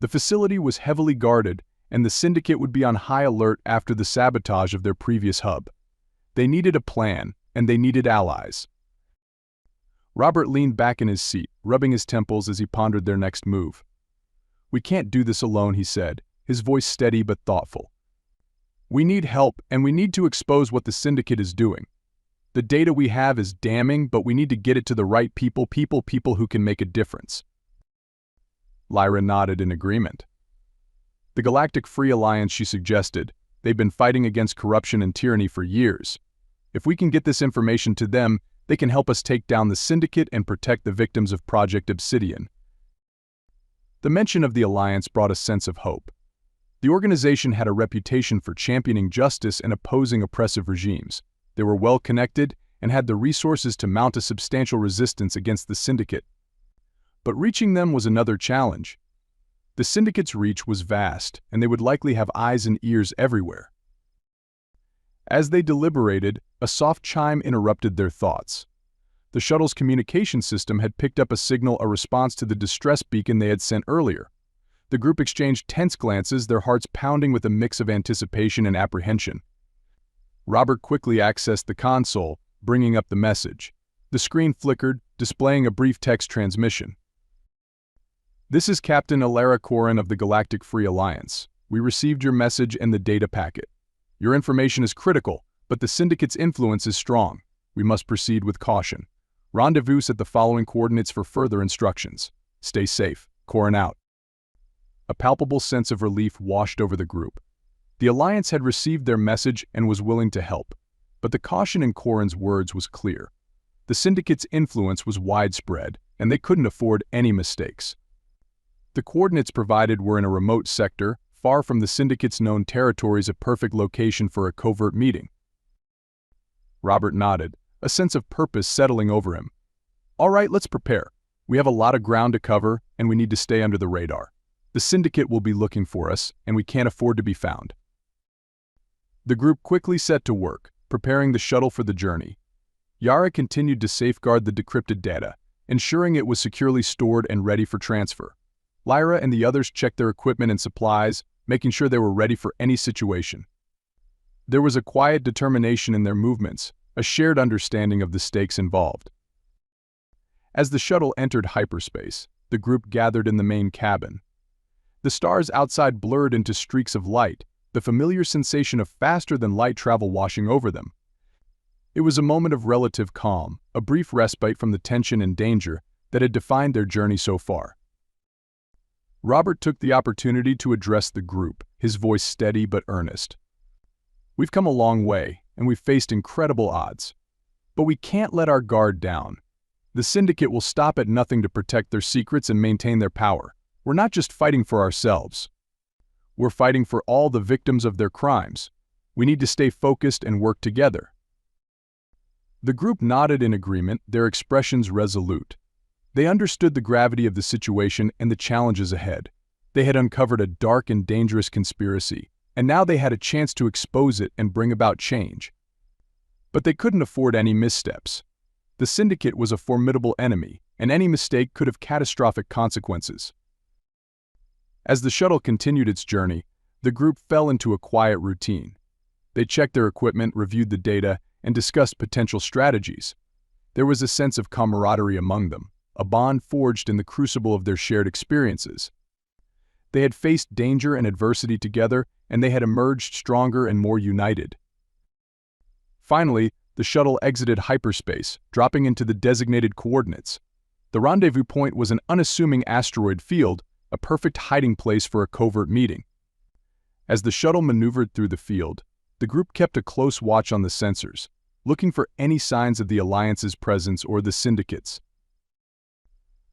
The facility was heavily guarded, and the Syndicate would be on high alert after the sabotage of their previous hub. They needed a plan, and they needed allies. Robert leaned back in his seat, rubbing his temples as he pondered their next move. "We can't do this alone," he said, his voice steady but thoughtful. "We need help, and we need to expose what the Syndicate is doing. The data we have is damning, but we need to get it to the right people who can make a difference." Lyra nodded in agreement. "The Galactic Free Alliance," she suggested. "They've been fighting against corruption and tyranny for years. If we can get this information to them, they can help us take down the Syndicate and protect the victims of Project Obsidian." The mention of the Alliance brought a sense of hope. The organization had a reputation for championing justice and opposing oppressive regimes. They were well connected and had the resources to mount a substantial resistance against the syndicate. But reaching them was another challenge. The syndicate's reach was vast, and they would likely have eyes and ears everywhere. As they deliberated, a soft chime interrupted their thoughts. The shuttle's communication system had picked up a response to the distress beacon they had sent earlier. The group exchanged tense glances, their hearts pounding with a mix of anticipation and apprehension. Robert quickly accessed the console, bringing up the message. The screen flickered, displaying a brief text transmission. "This is Captain Alara Korin of the Galactic Free Alliance. We received your message and the data packet. Your information is critical, but the Syndicate's influence is strong. We must proceed with caution. Rendezvous at the following coordinates for further instructions. Stay safe. Korin out." A palpable sense of relief washed over the group. The Alliance had received their message and was willing to help, but the caution in Korin's words was clear. The Syndicate's influence was widespread, and they couldn't afford any mistakes. The coordinates provided were in a remote sector, far from the Syndicate's known territories, a perfect location for a covert meeting. Robert nodded, a sense of purpose settling over him. "All right, let's prepare. We have a lot of ground to cover, and we need to stay under the radar. The Syndicate will be looking for us, and we can't afford to be found." The group quickly set to work, preparing the shuttle for the journey. Yara continued to safeguard the decrypted data, ensuring it was securely stored and ready for transfer. Lyra and the others checked their equipment and supplies, making sure they were ready for any situation. There was a quiet determination in their movements, a shared understanding of the stakes involved. As the shuttle entered hyperspace, the group gathered in the main cabin. The stars outside blurred into streaks of light, the familiar sensation of faster-than-light travel washing over them. It was a moment of relative calm, a brief respite from the tension and danger that had defined their journey so far. Robert took the opportunity to address the group, his voice steady but earnest. "We've come a long way, and we've faced incredible odds. But we can't let our guard down. The Syndicate will stop at nothing to protect their secrets and maintain their power. We're not just fighting for ourselves. We're fighting for all the victims of their crimes. We need to stay focused and work together." The group nodded in agreement, their expressions resolute. They understood the gravity of the situation and the challenges ahead. They had uncovered a dark and dangerous conspiracy, and now they had a chance to expose it and bring about change. But they couldn't afford any missteps. The Syndicate was a formidable enemy, and any mistake could have catastrophic consequences. As the shuttle continued its journey, the group fell into a quiet routine. They checked their equipment, reviewed the data, and discussed potential strategies. There was a sense of camaraderie among them, a bond forged in the crucible of their shared experiences. They had faced danger and adversity together, and they had emerged stronger and more united. Finally, the shuttle exited hyperspace, dropping into the designated coordinates. The rendezvous point was an unassuming asteroid field, a perfect hiding place for a covert meeting. As the shuttle maneuvered through the field, the group kept a close watch on the sensors, looking for any signs of the Alliance's presence or the Syndicate's.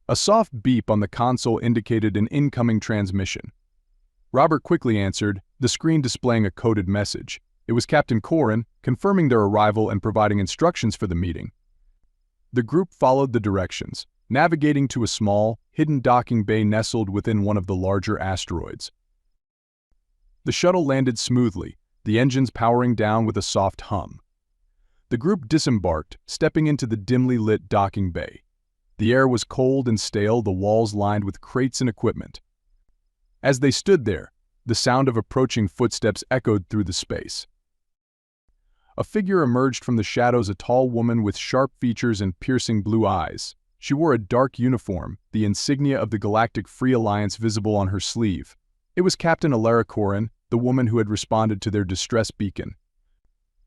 A soft beep on the console indicated an incoming transmission. Robert quickly answered, the screen displaying a coded message. It was Captain Korin, confirming their arrival and providing instructions for the meeting. The group followed the directions, navigating to a small, hidden docking bay nestled within one of the larger asteroids. The shuttle landed smoothly, the engines powering down with a soft hum. The group disembarked, stepping into the dimly lit docking bay. The air was cold and stale, the walls lined with crates and equipment. As they stood there, the sound of approaching footsteps echoed through the space. A figure emerged from the shadows, a tall woman with sharp features and piercing blue eyes. She wore a dark uniform, the insignia of the Galactic Free Alliance visible on her sleeve. It was Captain Alara Korin, the woman who had responded to their distress beacon.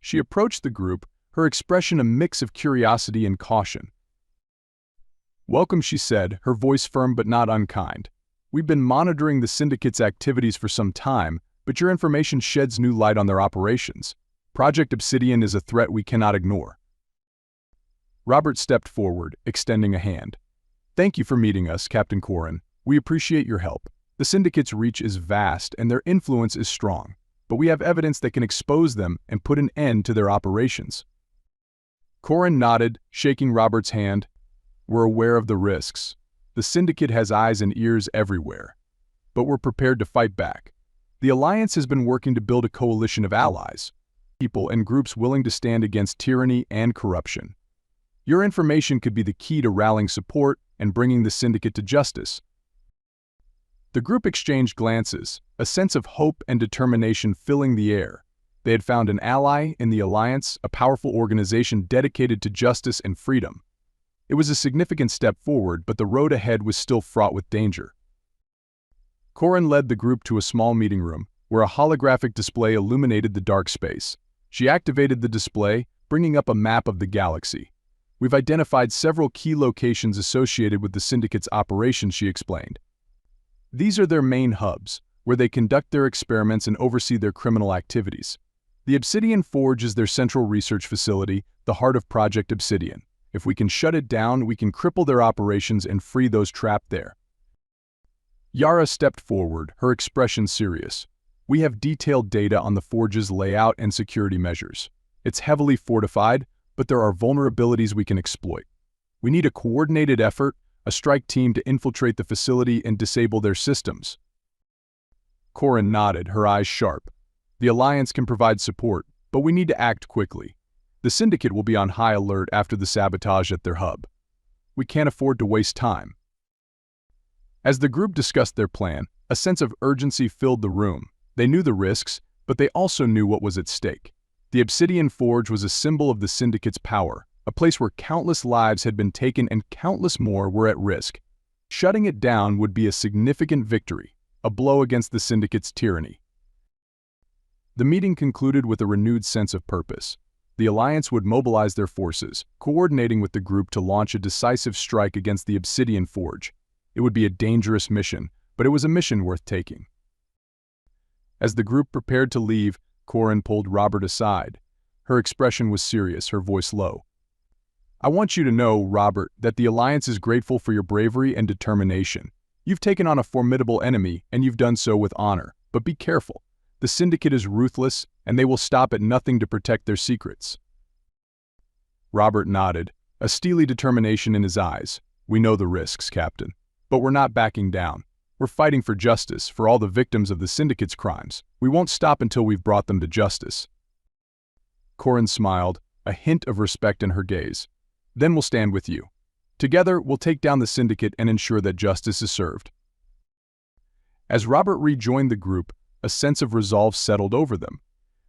She approached the group, her expression a mix of curiosity and caution. "Welcome," she said, her voice firm but not unkind. "We've been monitoring the Syndicate's activities for some time, but your information sheds new light on their operations. Project Obsidian is a threat we cannot ignore." Robert stepped forward, extending a hand. "Thank you for meeting us, Captain Korin. We appreciate your help. The Syndicate's reach is vast and their influence is strong, but we have evidence that can expose them and put an end to their operations. Corin nodded, shaking Robert's hand. We're aware of the risks. The Syndicate has eyes and ears everywhere, but we're prepared to fight back. The Alliance has been working to build a coalition of allies, people and groups willing to stand against tyranny and corruption. Your information could be the key to rallying support and bringing the Syndicate to justice. The group exchanged glances, a sense of hope and determination filling the air. They had found an ally in the Alliance, a powerful organization dedicated to justice and freedom. It was a significant step forward, but the road ahead was still fraught with danger. Corin led the group to a small meeting room, where a holographic display illuminated the dark space. She activated the display, bringing up a map of the galaxy. We've identified several key locations associated with the Syndicate's operations, she explained. These are their main hubs, where they conduct their experiments and oversee their criminal activities. The Obsidian Forge is their central research facility, the heart of Project Obsidian. If we can shut it down, we can cripple their operations and free those trapped there. Yara stepped forward, her expression serious. We have detailed data on the Forge's layout and security measures. It's heavily fortified, but there are vulnerabilities we can exploit. We need a coordinated effort, a strike team to infiltrate the facility and disable their systems. Corin nodded, her eyes sharp. The Alliance can provide support, but we need to act quickly. The Syndicate will be on high alert after the sabotage at their hub. We can't afford to waste time. As the group discussed their plan, a sense of urgency filled the room. They knew the risks, but they also knew what was at stake. The Obsidian Forge was a symbol of the Syndicate's power, a place where countless lives had been taken and countless more were at risk. Shutting it down would be a significant victory, a blow against the Syndicate's tyranny. The meeting concluded with a renewed sense of purpose. The Alliance would mobilize their forces, coordinating with the group to launch a decisive strike against the Obsidian Forge. It would be a dangerous mission, but it was a mission worth taking. As the group prepared to leave, Corin pulled Robert aside. Her expression was serious, her voice low. I want you to know, Robert, that the Alliance is grateful for your bravery and determination. You've taken on a formidable enemy, and you've done so with honor. But be careful. The Syndicate is ruthless, and they will stop at nothing to protect their secrets. Robert nodded, a steely determination in his eyes. We know the risks, Captain. But we're not backing down. We're fighting for justice, for all the victims of the Syndicate's crimes. We won't stop until we've brought them to justice. Corin smiled, a hint of respect in her gaze. Then we'll stand with you. Together, we'll take down the Syndicate and ensure that justice is served. As Robert rejoined the group, a sense of resolve settled over them.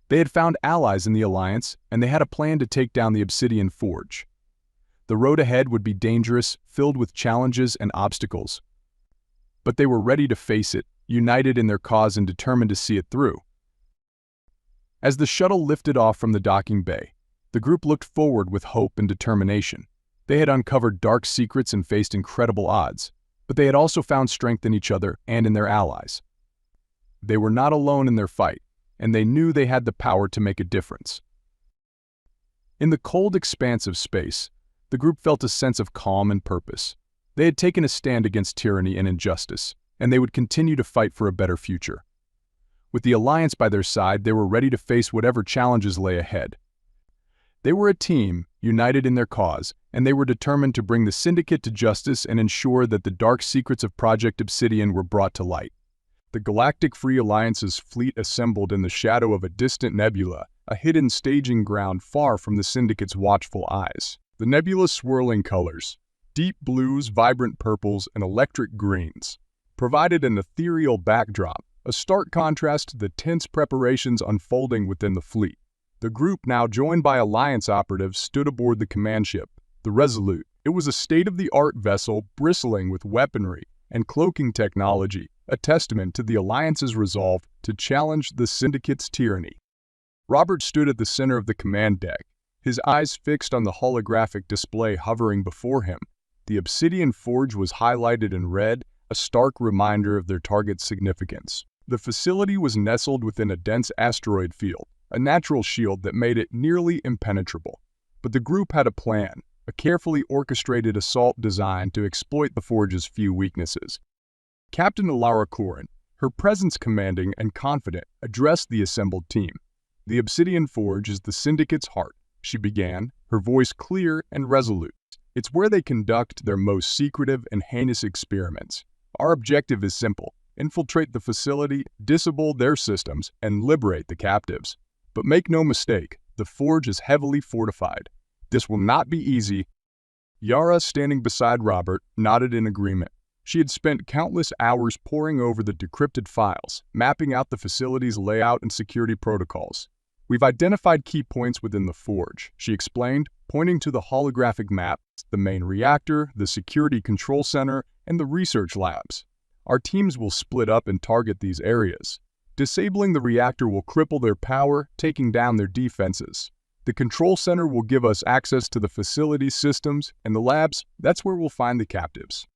They had found allies in the Alliance, and they had a plan to take down the Obsidian Forge. The road ahead would be dangerous, filled with challenges and obstacles. But they were ready to face it, united in their cause and determined to see it through. As the shuttle lifted off from the docking bay, the group looked forward with hope and determination. They had uncovered dark secrets and faced incredible odds, but they had also found strength in each other and in their allies. They were not alone in their fight, and they knew they had the power to make a difference. In the cold expanse of space, the group felt a sense of calm and purpose. They had taken a stand against tyranny and injustice, and they would continue to fight for a better future. With the Alliance by their side, they were ready to face whatever challenges lay ahead. They were a team, united in their cause, and they were determined to bring the Syndicate to justice and ensure that the dark secrets of Project Obsidian were brought to light. The Galactic Free Alliance's fleet assembled in the shadow of a distant nebula, a hidden staging ground far from the Syndicate's watchful eyes. The nebula's swirling colors, deep blues, vibrant purples, and electric greens, provided an ethereal backdrop, a stark contrast to the tense preparations unfolding within the fleet. The group, now joined by Alliance operatives, stood aboard the command ship, the Resolute. It was a state-of-the-art vessel bristling with weaponry and cloaking technology, a testament to the Alliance's resolve to challenge the Syndicate's tyranny. Robert stood at the center of the command deck, his eyes fixed on the holographic display hovering before him. The Obsidian Forge was highlighted in red, a stark reminder of their target's significance. The facility was nestled within a dense asteroid field, a natural shield that made it nearly impenetrable. But the group had a plan, a carefully orchestrated assault designed to exploit the Forge's few weaknesses. Captain Alara Corin, her presence commanding and confident, addressed the assembled team. "The Obsidian Forge is the Syndicate's heart," she began, her voice clear and resolute. "It's where they conduct their most secretive and heinous experiments. Our objective is simple: infiltrate the facility, disable their systems, and liberate the captives. But make no mistake, the Forge is heavily fortified. This will not be easy." Yara, standing beside Robert, nodded in agreement. She had spent countless hours poring over the decrypted files, mapping out the facility's layout and security protocols. "We've identified key points within the Forge," she explained, pointing to the holographic maps: the main reactor, the security control center, and the research labs. "Our teams will split up and target these areas. Disabling the reactor will cripple their power, taking down their defenses. The control center will give us access to the facility's systems, and the labs, that's where we'll find the captives."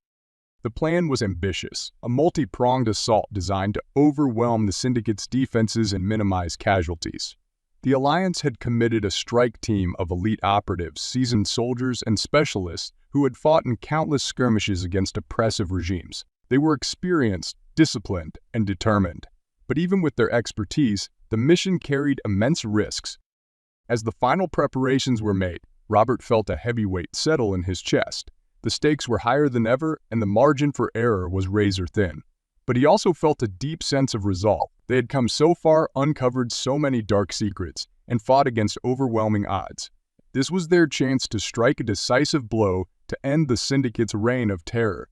The plan was ambitious, a multi-pronged assault designed to overwhelm the Syndicate's defenses and minimize casualties. The Alliance had committed a strike team of elite operatives, seasoned soldiers, and specialists who had fought in countless skirmishes against oppressive regimes. They were experienced, disciplined, and determined. But even with their expertise, the mission carried immense risks. As the final preparations were made, Robert felt a heavy weight settle in his chest. The stakes were higher than ever, and the margin for error was razor-thin. But he also felt a deep sense of resolve. They had come so far, uncovered so many dark secrets, and fought against overwhelming odds. This was their chance to strike a decisive blow to end the Syndicate's reign of terror.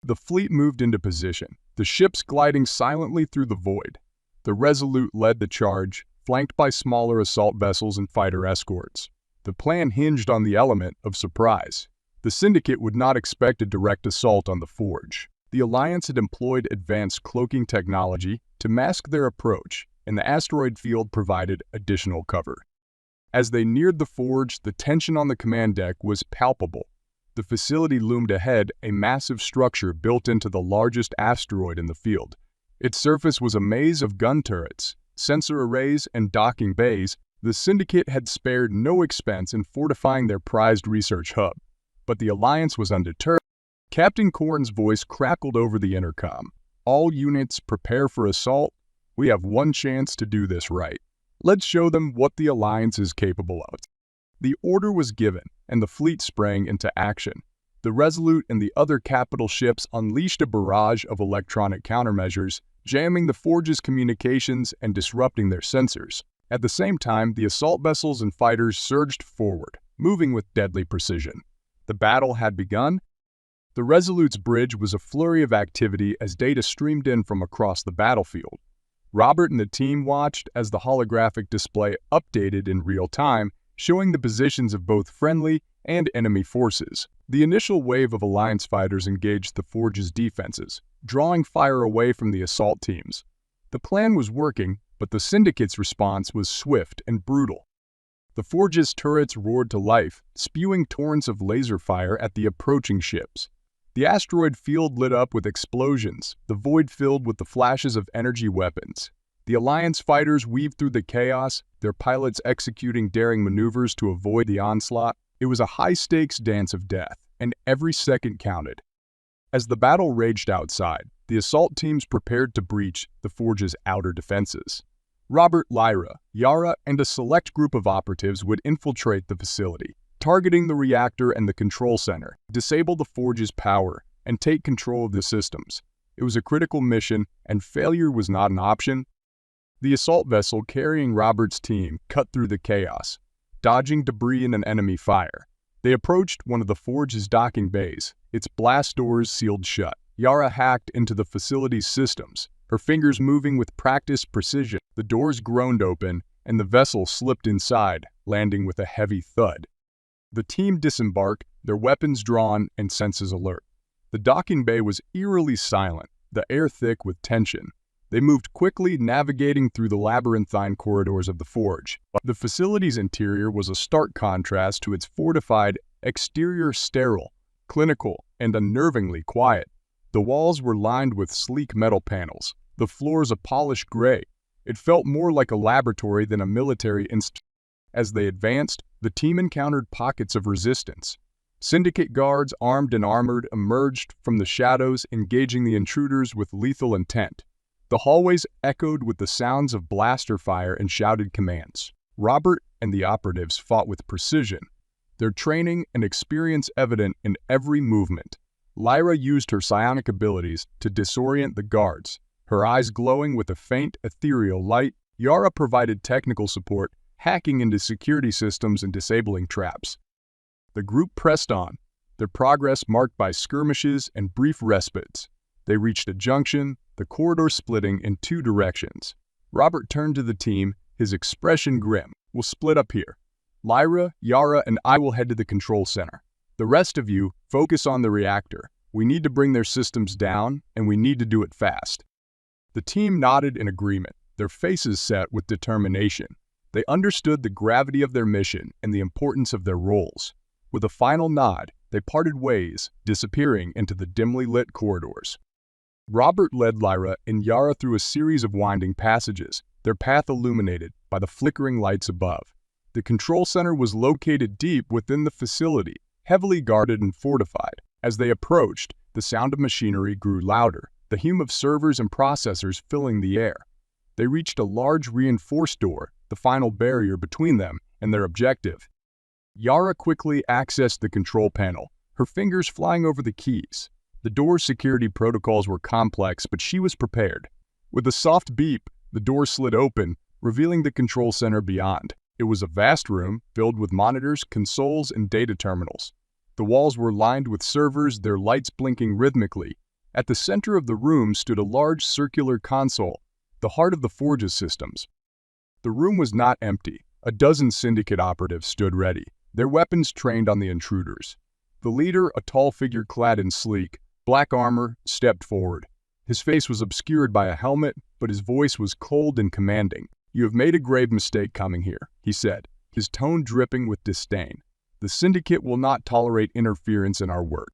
The fleet moved into position, the ships gliding silently through the void. The Resolute led the charge, flanked by smaller assault vessels and fighter escorts. The plan hinged on the element of surprise. The Syndicate would not expect a direct assault on the Forge. The Alliance had employed advanced cloaking technology to mask their approach, and the asteroid field provided additional cover. As they neared the Forge, the tension on the command deck was palpable. The facility loomed ahead, a massive structure built into the largest asteroid in the field. Its surface was a maze of gun turrets, sensor arrays, and docking bays. The Syndicate had spared no expense in fortifying their prized research hub. But the Alliance was undeterred. Captain Corin's voice crackled over the intercom. "All units, prepare for assault. We have one chance to do this right. Let's show them what the Alliance is capable of." The order was given, and the fleet sprang into action. The Resolute and the other capital ships unleashed a barrage of electronic countermeasures, jamming the Forge's communications and disrupting their sensors. At the same time, the assault vessels and fighters surged forward, moving with deadly precision. The battle had begun. The Resolute's bridge was a flurry of activity as data streamed in from across the battlefield. Robert and the team watched as the holographic display updated in real time, showing the positions of both friendly and enemy forces. The initial wave of Alliance fighters engaged the Forge's defenses, drawing fire away from the assault teams. The plan was working, but the Syndicate's response was swift and brutal. The Forge's turrets roared to life, spewing torrents of laser fire at the approaching ships. The asteroid field lit up with explosions, the void filled with the flashes of energy weapons. The Alliance fighters weaved through the chaos, their pilots executing daring maneuvers to avoid the onslaught. It was a high-stakes dance of death, and every second counted. As the battle raged outside, the assault teams prepared to breach the Forge's outer defenses. Robert, Lyra, Yara, and a select group of operatives would infiltrate the facility, targeting the reactor and the control center, disable the Forge's power, and take control of the systems. It was a critical mission, and failure was not an option. The assault vessel carrying Robert's team cut through the chaos, dodging debris and enemy fire. They approached one of the Forge's docking bays, its blast doors sealed shut. Yara hacked into the facility's systems, her fingers moving with practiced precision. The doors groaned open, and the vessel slipped inside, landing with a heavy thud. The team disembarked, their weapons drawn and senses alert. The docking bay was eerily silent, the air thick with tension. They moved quickly, navigating through the labyrinthine corridors of the Forge. The facility's interior was a stark contrast to its fortified exterior, sterile, clinical, and unnervingly quiet. The walls were lined with sleek metal panels, the floors a polished gray. It felt more like a laboratory than a military institution. As they advanced, the team encountered pockets of resistance. Syndicate guards, armed and armored, emerged from the shadows, engaging the intruders with lethal intent. The hallways echoed with the sounds of blaster fire and shouted commands. Robert and the operatives fought with precision, their training and experience evident in every movement. Lyra used her psionic abilities to disorient the guards, her eyes glowing with a faint, ethereal light. Yara provided technical support, hacking into security systems and disabling traps. The group pressed on, their progress marked by skirmishes and brief respites. They reached a junction, the corridor splitting in two directions. Robert turned to the team, his expression grim. "We'll split up here. Lyra, Yara, and I will head to the control center. The rest of you, focus on the reactor. We need to bring their systems down, and we need to do it fast." The team nodded in agreement, their faces set with determination. They understood the gravity of their mission and the importance of their roles. With a final nod, they parted ways, disappearing into the dimly lit corridors. Robert led Lyra and Yara through a series of winding passages, their path illuminated by the flickering lights above. The control center was located deep within the facility, heavily guarded and fortified. As they approached, the sound of machinery grew louder, the hum of servers and processors filling the air. They reached a large reinforced door, the final barrier between them and their objective. Yara quickly accessed the control panel, her fingers flying over the keys. The door's security protocols were complex, but she was prepared. With a soft beep, the door slid open, revealing the control center beyond. It was a vast room, filled with monitors, consoles, and data terminals. The walls were lined with servers, their lights blinking rhythmically. At the center of the room stood a large circular console, the heart of the Forge's systems. The room was not empty. A dozen Syndicate operatives stood ready, their weapons trained on the intruders. The leader, a tall figure clad in sleek, black armor, stepped forward. His face was obscured by a helmet, but his voice was cold and commanding. "You have made a grave mistake coming here," he said, his tone dripping with disdain. "The Syndicate will not tolerate interference in our work."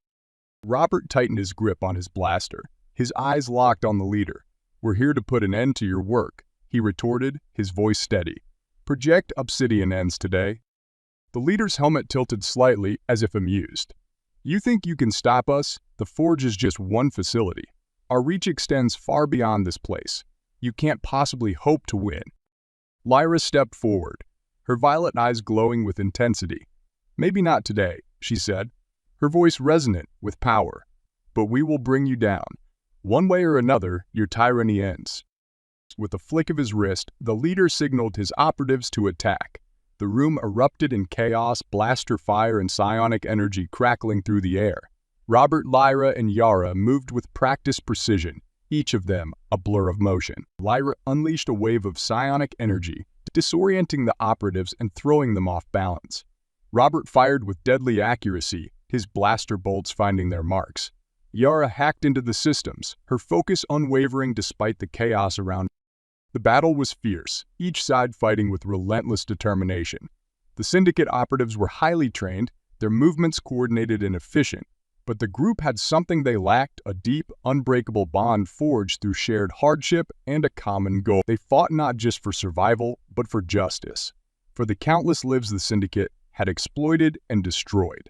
Robert tightened his grip on his blaster, his eyes locked on the leader. "We're here to put an end to your work," he retorted, his voice steady. "Project Obsidian ends today." The leader's helmet tilted slightly, as if amused. "You think you can stop us? The Forge is just one facility. Our reach extends far beyond this place. You can't possibly hope to win." Lyra stepped forward, her violet eyes glowing with intensity. "Maybe not today," she said, her voice resonant with power. "But we will bring you down. One way or another, your tyranny ends." With a flick of his wrist, the leader signaled his operatives to attack. The room erupted in chaos, blaster fire and psionic energy crackling through the air. Robert, Lyra, and Yara moved with practiced precision, each of them a blur of motion. Lyra unleashed a wave of psionic energy, disorienting the operatives and throwing them off balance. Robert fired with deadly accuracy, his blaster bolts finding their marks. Yara hacked into the systems, her focus unwavering despite the chaos around. The battle was fierce, each side fighting with relentless determination. The Syndicate operatives were highly trained, their movements coordinated and efficient, but the group had something they lacked: a deep, unbreakable bond forged through shared hardship and a common goal. They fought not just for survival, but for justice, for the countless lives the Syndicate had exploited and destroyed.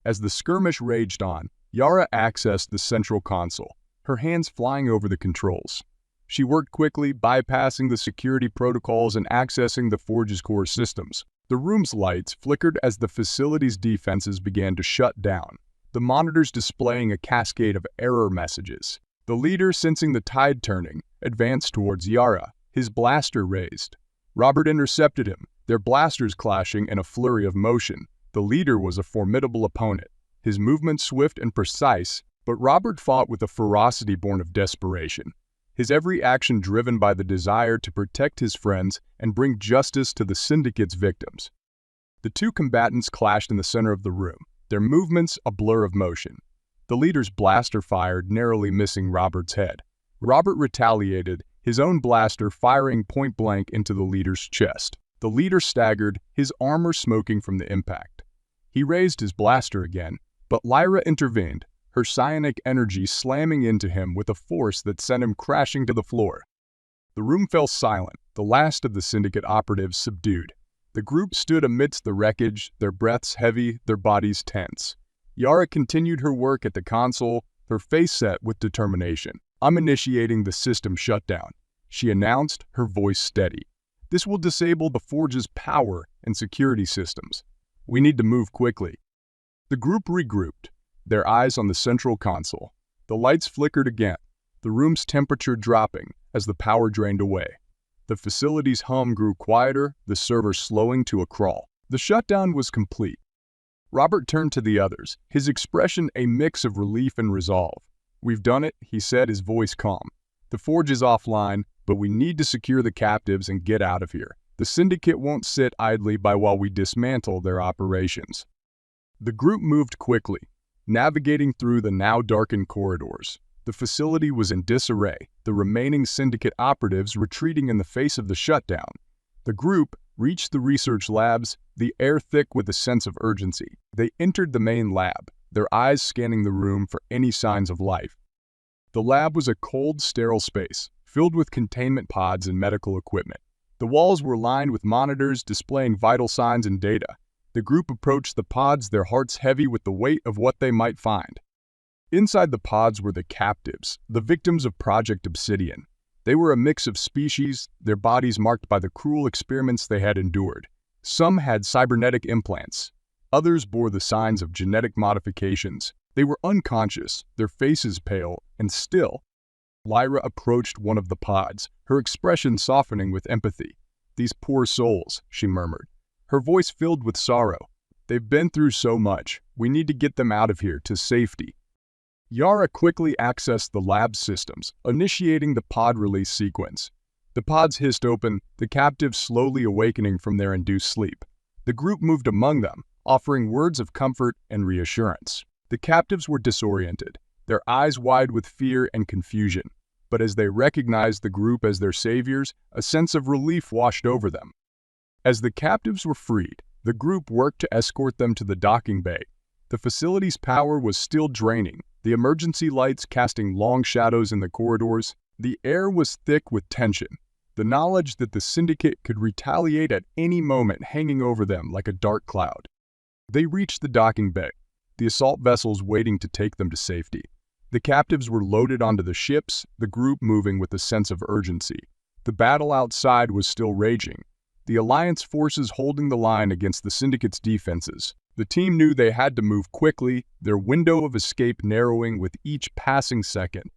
As the skirmish raged on, Yara accessed the central console, her hands flying over the controls. She worked quickly, bypassing the security protocols and accessing the Forge's core systems. The room's lights flickered as the facility's defenses began to shut down, the monitors displaying a cascade of error messages. The leader, sensing the tide turning, advanced towards Yara, his blaster raised. Robert intercepted him, their blasters clashing in a flurry of motion. The leader was a formidable opponent, his movements swift and precise, but Robert fought with a ferocity born of desperation, his every action driven by the desire to protect his friends and bring justice to the Syndicate's victims. The two combatants clashed in the center of the room, their movements a blur of motion. The leader's blaster fired, narrowly missing Robert's head. Robert retaliated, his own blaster firing point-blank into the leader's chest. The leader staggered, his armor smoking from the impact. He raised his blaster again, but Lyra intervened, her psionic energy slamming into him with a force that sent him crashing to the floor. The room fell silent, the last of the Syndicate operatives subdued. The group stood amidst the wreckage, their breaths heavy, their bodies tense. Yara continued her work at the console, her face set with determination. "I'm initiating the system shutdown," she announced, her voice steady. "This will disable the Forge's power and security systems. We need to move quickly." The group regrouped, their eyes on the central console. The lights flickered again, the room's temperature dropping as the power drained away. The facility's hum grew quieter, the server slowing to a crawl. The shutdown was complete. Robert turned to the others, his expression a mix of relief and resolve. "We've done it," he said, his voice calm. "The Forge is offline, but we need to secure the captives and get out of here. The Syndicate won't sit idly by while we dismantle their operations." The group moved quickly, navigating through the now darkened corridors. The facility was in disarray, the remaining Syndicate operatives retreating in the face of the shutdown. The group reached the research labs, the air thick with a sense of urgency. They entered the main lab, their eyes scanning the room for any signs of life. The lab was a cold, sterile space, filled with containment pods and medical equipment. The walls were lined with monitors displaying vital signs and data. The group approached the pods, their hearts heavy with the weight of what they might find. Inside the pods were the captives, the victims of Project Obsidian. They were a mix of species, their bodies marked by the cruel experiments they had endured. Some had cybernetic implants. Others bore the signs of genetic modifications. They were unconscious, their faces pale and still. Lyra approached one of the pods, her expression softening with empathy. "These poor souls," she murmured, her voice filled with sorrow. "They've been through so much. We need to get them out of here to safety." Yara quickly accessed the lab systems, initiating the pod release sequence. The pods hissed open, the captives slowly awakening from their induced sleep. The group moved among them, offering words of comfort and reassurance. The captives were disoriented, their eyes wide with fear and confusion. But as they recognized the group as their saviors, a sense of relief washed over them. As the captives were freed, the group worked to escort them to the docking bay. The facility's power was still draining, the emergency lights casting long shadows in the corridors. The air was thick with tension, the knowledge that the Syndicate could retaliate at any moment hanging over them like a dark cloud. They reached the docking bay, the assault vessels waiting to take them to safety. The captives were loaded onto the ships, the group moving with a sense of urgency. The battle outside was still raging, the Alliance forces holding the line against the Syndicate's defenses. The team knew they had to move quickly, their window of escape narrowing with each passing second.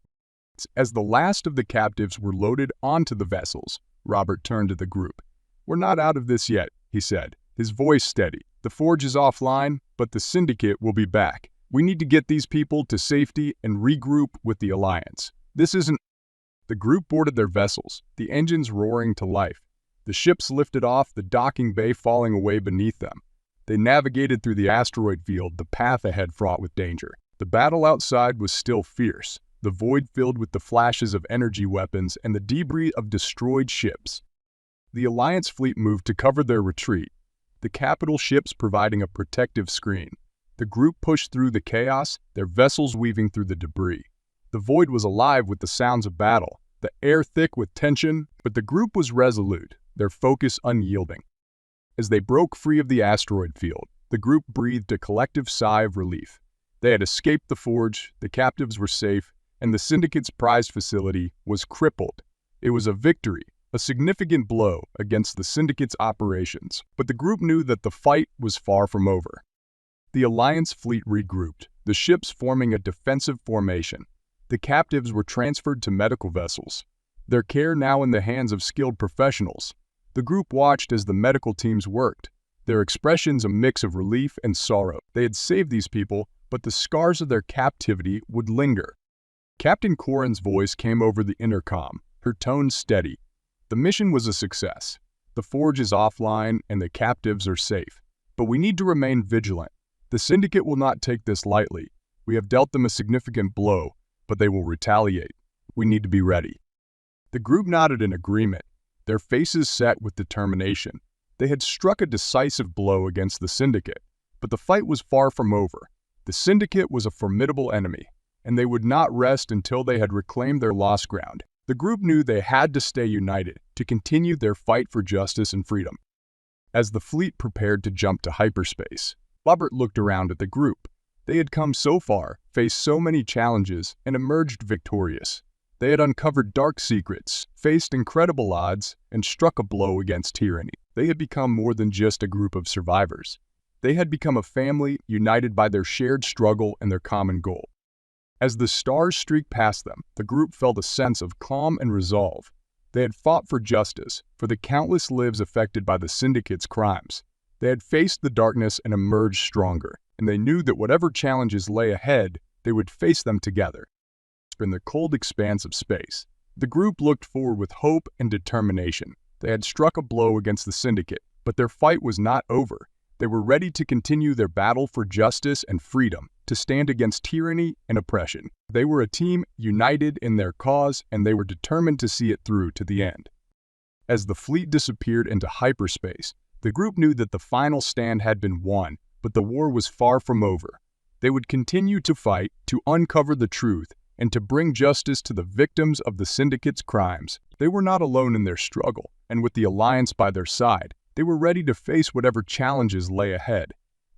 As the last of the captives were loaded onto the vessels, Robert turned to the group. "We're not out of this yet," he said, his voice steady. "The Forge is offline, but the Syndicate will be back. We need to get these people to safety and regroup with the Alliance. This isn't..." The group boarded their vessels, the engines roaring to life. The ships lifted off, the docking bay falling away beneath them. They navigated through the asteroid field, the path ahead fraught with danger. The battle outside was still fierce, the void filled with the flashes of energy weapons and the debris of destroyed ships. The Alliance fleet moved to cover their retreat, the capital ships providing a protective screen. The group pushed through the chaos, their vessels weaving through the debris. The void was alive with the sounds of battle, the air thick with tension, but the group was resolute, their focus unyielding. As they broke free of the asteroid field, the group breathed a collective sigh of relief. They had escaped the Forge, the captives were safe, and the Syndicate's prized facility was crippled. It was a victory, a significant blow against the Syndicate's operations, but the group knew that the fight was far from over. The Alliance fleet regrouped, the ships forming a defensive formation. The captives were transferred to medical vessels, their care now in the hands of skilled professionals. The group watched as the medical teams worked, their expressions a mix of relief and sorrow. They had saved these people, but the scars of their captivity would linger. Captain Corin's voice came over the intercom, her tone steady. "The mission was a success. The Forge is offline and the captives are safe. But we need to remain vigilant. The Syndicate will not take this lightly. We have dealt them a significant blow, but they will retaliate. We need to be ready." The group nodded in agreement, their faces set with determination. They had struck a decisive blow against the Syndicate, but the fight was far from over. The Syndicate was a formidable enemy, and they would not rest until they had reclaimed their lost ground. The group knew they had to stay united to continue their fight for justice and freedom. As the fleet prepared to jump to hyperspace, Robert looked around at the group. They had come so far, faced so many challenges, and emerged victorious. They had uncovered dark secrets, faced incredible odds, and struck a blow against tyranny. They had become more than just a group of survivors. They had become a family united by their shared struggle and their common goal. As the stars streaked past them, the group felt a sense of calm and resolve. They had fought for justice, for the countless lives affected by the Syndicate's crimes. They had faced the darkness and emerged stronger, and they knew that whatever challenges lay ahead, they would face them together. In the cold expanse of space, the group looked forward with hope and determination. They had struck a blow against the Syndicate, but their fight was not over. They were ready to continue their battle for justice and freedom, to stand against tyranny and oppression. They were a team united in their cause, and they were determined to see it through to the end. As the fleet disappeared into hyperspace, the group knew that the final stand had been won, but the war was far from over. They would continue to fight, to uncover the truth, and to bring justice to the victims of the Syndicate's crimes. They were not alone in their struggle, and with the Alliance by their side, they were ready to face whatever challenges lay ahead.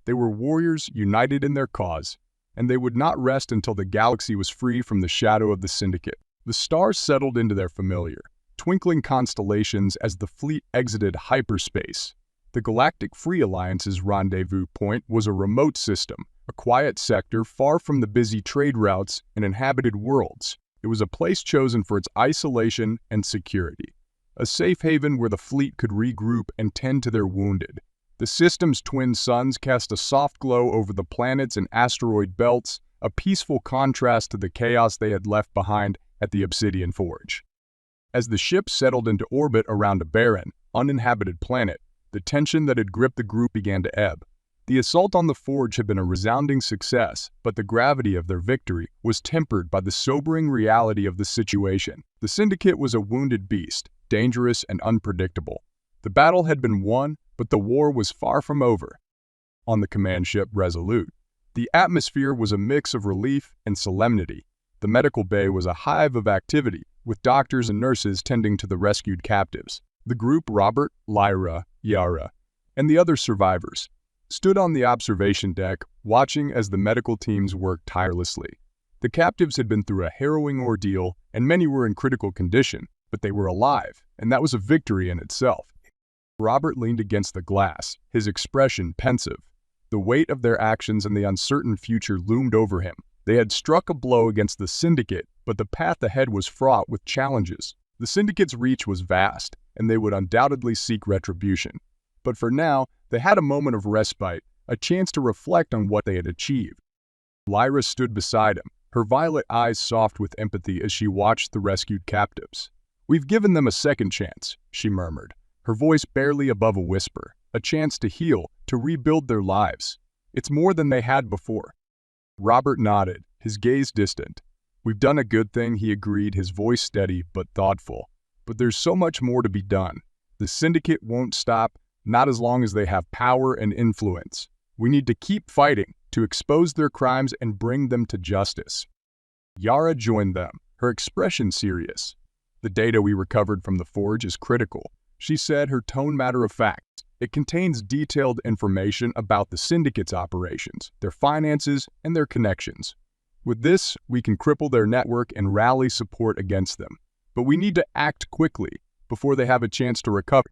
They were warriors united in their cause, and they would not rest until the galaxy was free from the shadow of the Syndicate. The stars settled into their familiar, twinkling constellations as the fleet exited hyperspace. The Galactic Free Alliance's rendezvous point was a remote system, a quiet sector far from the busy trade routes and inhabited worlds. It was a place chosen for its isolation and security, a safe haven where the fleet could regroup and tend to their wounded. The system's twin suns cast a soft glow over the planets and asteroid belts, a peaceful contrast to the chaos they had left behind at the Obsidian Forge. As the ship settled into orbit around a barren, uninhabited planet, the tension that had gripped the group began to ebb. The assault on the Forge had been a resounding success, but the gravity of their victory was tempered by the sobering reality of the situation. The Syndicate was a wounded beast, dangerous and unpredictable. The battle had been won, but the war was far from over. On the command ship Resolute, the atmosphere was a mix of relief and solemnity. The medical bay was a hive of activity, with doctors and nurses tending to the rescued captives. The group Robert, Lyra, Yara, and the other survivors stood on the observation deck, watching as the medical teams worked tirelessly. The captives had been through a harrowing ordeal, and many were in critical condition, but they were alive, and that was a victory in itself. Robert leaned against the glass, his expression pensive. The weight of their actions and the uncertain future loomed over him. They had struck a blow against the Syndicate, but the path ahead was fraught with challenges. The Syndicate's reach was vast, and they would undoubtedly seek retribution. But for now, they had a moment of respite, a chance to reflect on what they had achieved. Lyra stood beside him, her violet eyes soft with empathy as she watched the rescued captives. "We've given them a second chance," she murmured, her voice barely above a whisper. "A chance to heal, to rebuild their lives. It's more than they had before." Robert nodded, his gaze distant. "We've done a good thing," he agreed, his voice steady but thoughtful. "But there's so much more to be done. The Syndicate won't stop, not as long as they have power and influence. We need to keep fighting, to expose their crimes and bring them to justice." Yara joined them, her expression serious. "The data we recovered from the Forge is critical," she said, her tone matter-of-fact. "It contains detailed information about the Syndicate's operations, their finances, and their connections. With this, we can cripple their network and rally support against them. But we need to act quickly, before they have a chance to recover."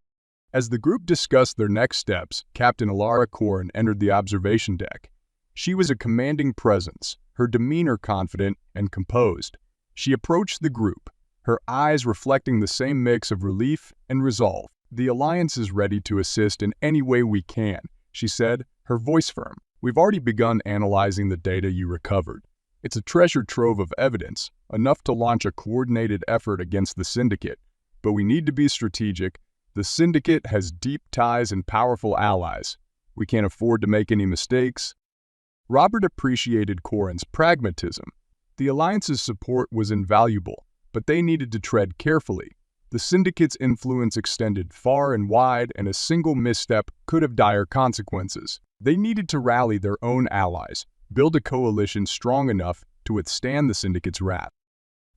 As the group discussed their next steps, Captain Alara Korn entered the observation deck. She was a commanding presence, her demeanor confident and composed. She approached the group, her eyes reflecting the same mix of relief and resolve. "The Alliance is ready to assist in any way we can," she said, her voice firm. "We've already begun analyzing the data you recovered. It's a treasure trove of evidence, enough to launch a coordinated effort against the Syndicate. But we need to be strategic. The Syndicate has deep ties and powerful allies. We can't afford to make any mistakes." Robert appreciated Corrin's pragmatism. The Alliance's support was invaluable, but they needed to tread carefully. The Syndicate's influence extended far and wide, and a single misstep could have dire consequences. They needed to rally their own allies, build a coalition strong enough to withstand the Syndicate's wrath.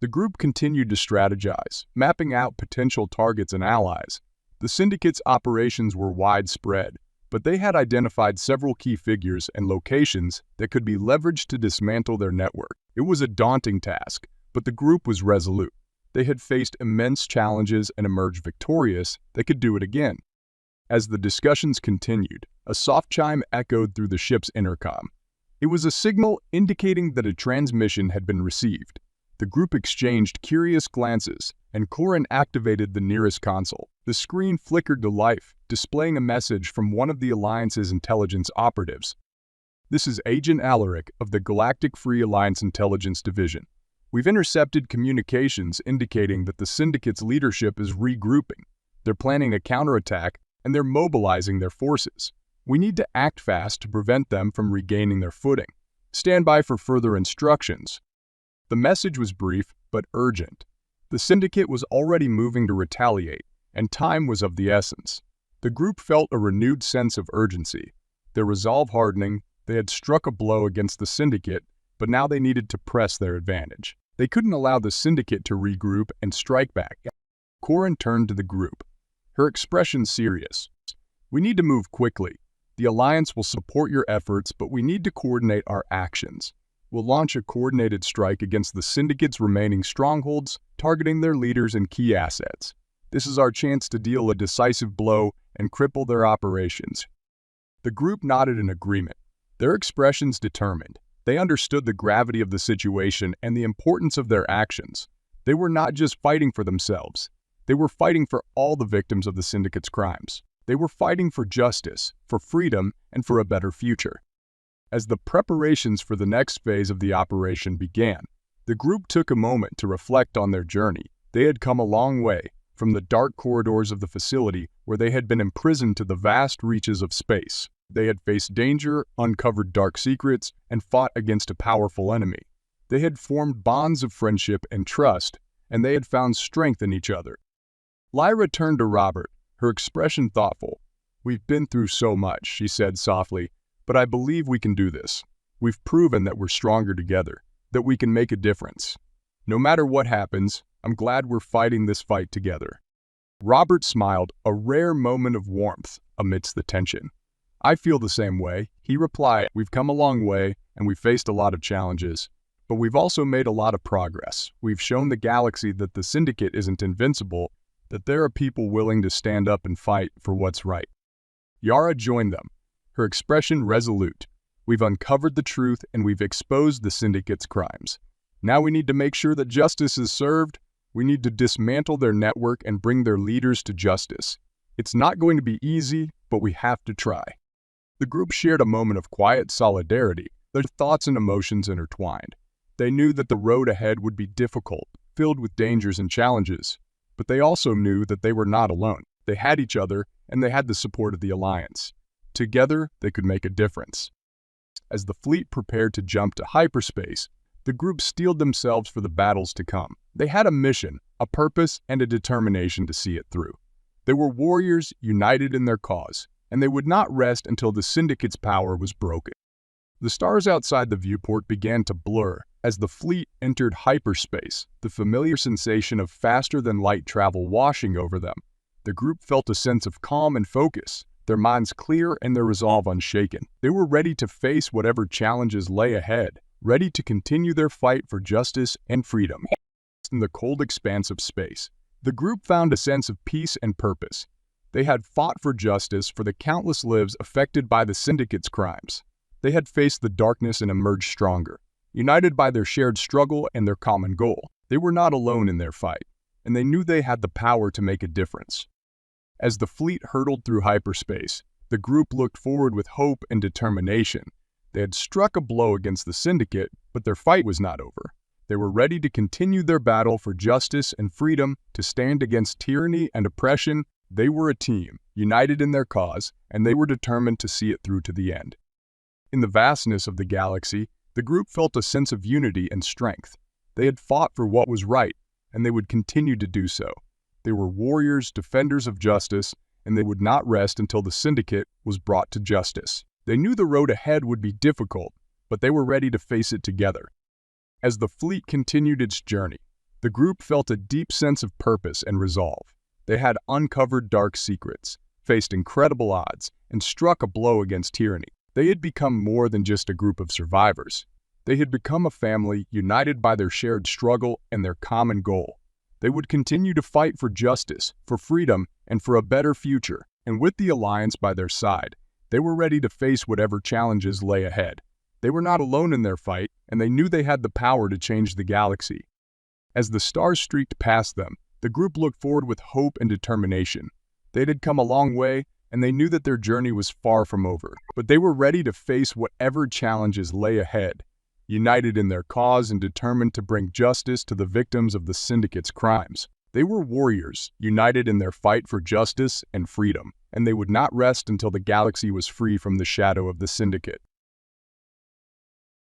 The group continued to strategize, mapping out potential targets and allies. The Syndicate's operations were widespread, but they had identified several key figures and locations that could be leveraged to dismantle their network. It was a daunting task, but the group was resolute. They had faced immense challenges and emerged victorious. They could do it again. As the discussions continued, a soft chime echoed through the ship's intercom. It was a signal indicating that a transmission had been received. The group exchanged curious glances, and Corin activated the nearest console. The screen flickered to life, displaying a message from one of the Alliance's intelligence operatives. "This is Agent Alaric of the Galactic Free Alliance Intelligence Division. We've intercepted communications indicating that the Syndicate's leadership is regrouping. They're planning a counterattack, and they're mobilizing their forces. We need to act fast to prevent them from regaining their footing. Stand by for further instructions." The message was brief but urgent. The Syndicate was already moving to retaliate, and time was of the essence. The group felt a renewed sense of urgency. Their resolve hardening, they had struck a blow against the Syndicate, but now they needed to press their advantage. They couldn't allow the Syndicate to regroup and strike back. Corin turned to the group, her expression serious. "We need to move quickly. The Alliance will support your efforts, but we need to coordinate our actions. We'll launch a coordinated strike against the Syndicate's remaining strongholds, targeting their leaders and key assets. This is our chance to deal a decisive blow and cripple their operations." The group nodded in agreement, their expressions determined. They understood the gravity of the situation and the importance of their actions. They were not just fighting for themselves. They were fighting for all the victims of the Syndicate's crimes. They were fighting for justice, for freedom, and for a better future. As the preparations for the next phase of the operation began, the group took a moment to reflect on their journey. They had come a long way, from the dark corridors of the facility where they had been imprisoned to the vast reaches of space. They had faced danger, uncovered dark secrets, and fought against a powerful enemy. They had formed bonds of friendship and trust, and they had found strength in each other. Lyra turned to Robert, her expression thoughtful. "We've been through so much," she said softly, "but I believe we can do this. We've proven that we're stronger together, that we can make a difference. No matter what happens, I'm glad we're fighting this fight together." Robert smiled, a rare moment of warmth amidst the tension. "I feel the same way," he replied. "We've come a long way, and we've faced a lot of challenges. But we've also made a lot of progress. We've shown the galaxy that the Syndicate isn't invincible, that there are people willing to stand up and fight for what's right." Yara joined them, her expression resolute. "We've uncovered the truth and we've exposed the Syndicate's crimes. Now we need to make sure that justice is served. We need to dismantle their network and bring their leaders to justice. It's not going to be easy, but we have to try." The group shared a moment of quiet solidarity, their thoughts and emotions intertwined. They knew that the road ahead would be difficult, filled with dangers and challenges, but they also knew that they were not alone. They had each other, and they had the support of the Alliance. Together, they could make a difference. As the fleet prepared to jump to hyperspace, the group steeled themselves for the battles to come. They had a mission, a purpose, and a determination to see it through. They were warriors united in their cause, and they would not rest until the Syndicate's power was broken. The stars outside the viewport began to blur as the fleet entered hyperspace, the familiar sensation of faster-than-light travel washing over them. The group felt a sense of calm and focus, their minds clear and their resolve unshaken. They were ready to face whatever challenges lay ahead, ready to continue their fight for justice and freedom. In the cold expanse of space, the group found a sense of peace and purpose. They had fought for justice for the countless lives affected by the Syndicate's crimes. They had faced the darkness and emerged stronger, united by their shared struggle and their common goal. They were not alone in their fight, and they knew they had the power to make a difference. As the fleet hurtled through hyperspace, the group looked forward with hope and determination. They had struck a blow against the Syndicate, but their fight was not over. They were ready to continue their battle for justice and freedom, to stand against tyranny and oppression. They were a team, united in their cause, and they were determined to see it through to the end. In the vastness of the galaxy, the group felt a sense of unity and strength. They had fought for what was right, and they would continue to do so. They were warriors, defenders of justice, and they would not rest until the Syndicate was brought to justice. They knew the road ahead would be difficult, but they were ready to face it together. As the fleet continued its journey, the group felt a deep sense of purpose and resolve. They had uncovered dark secrets, faced incredible odds and struck a blow against tyranny. They had become more than just a group of survivors. They had become a family united by their shared struggle and their common goal. They would continue to fight for justice, for freedom, and for a better future. And with the Alliance by their side, they were ready to face whatever challenges lay ahead. They were not alone in their fight, and they knew they had the power to change the galaxy. As the stars streaked past them, the group looked forward with hope and determination. They had come a long way, and they knew that their journey was far from over. But they were ready to face whatever challenges lay ahead, united in their cause and determined to bring justice to the victims of the Syndicate's crimes. They were warriors, united in their fight for justice and freedom, and they would not rest until the galaxy was free from the shadow of the Syndicate.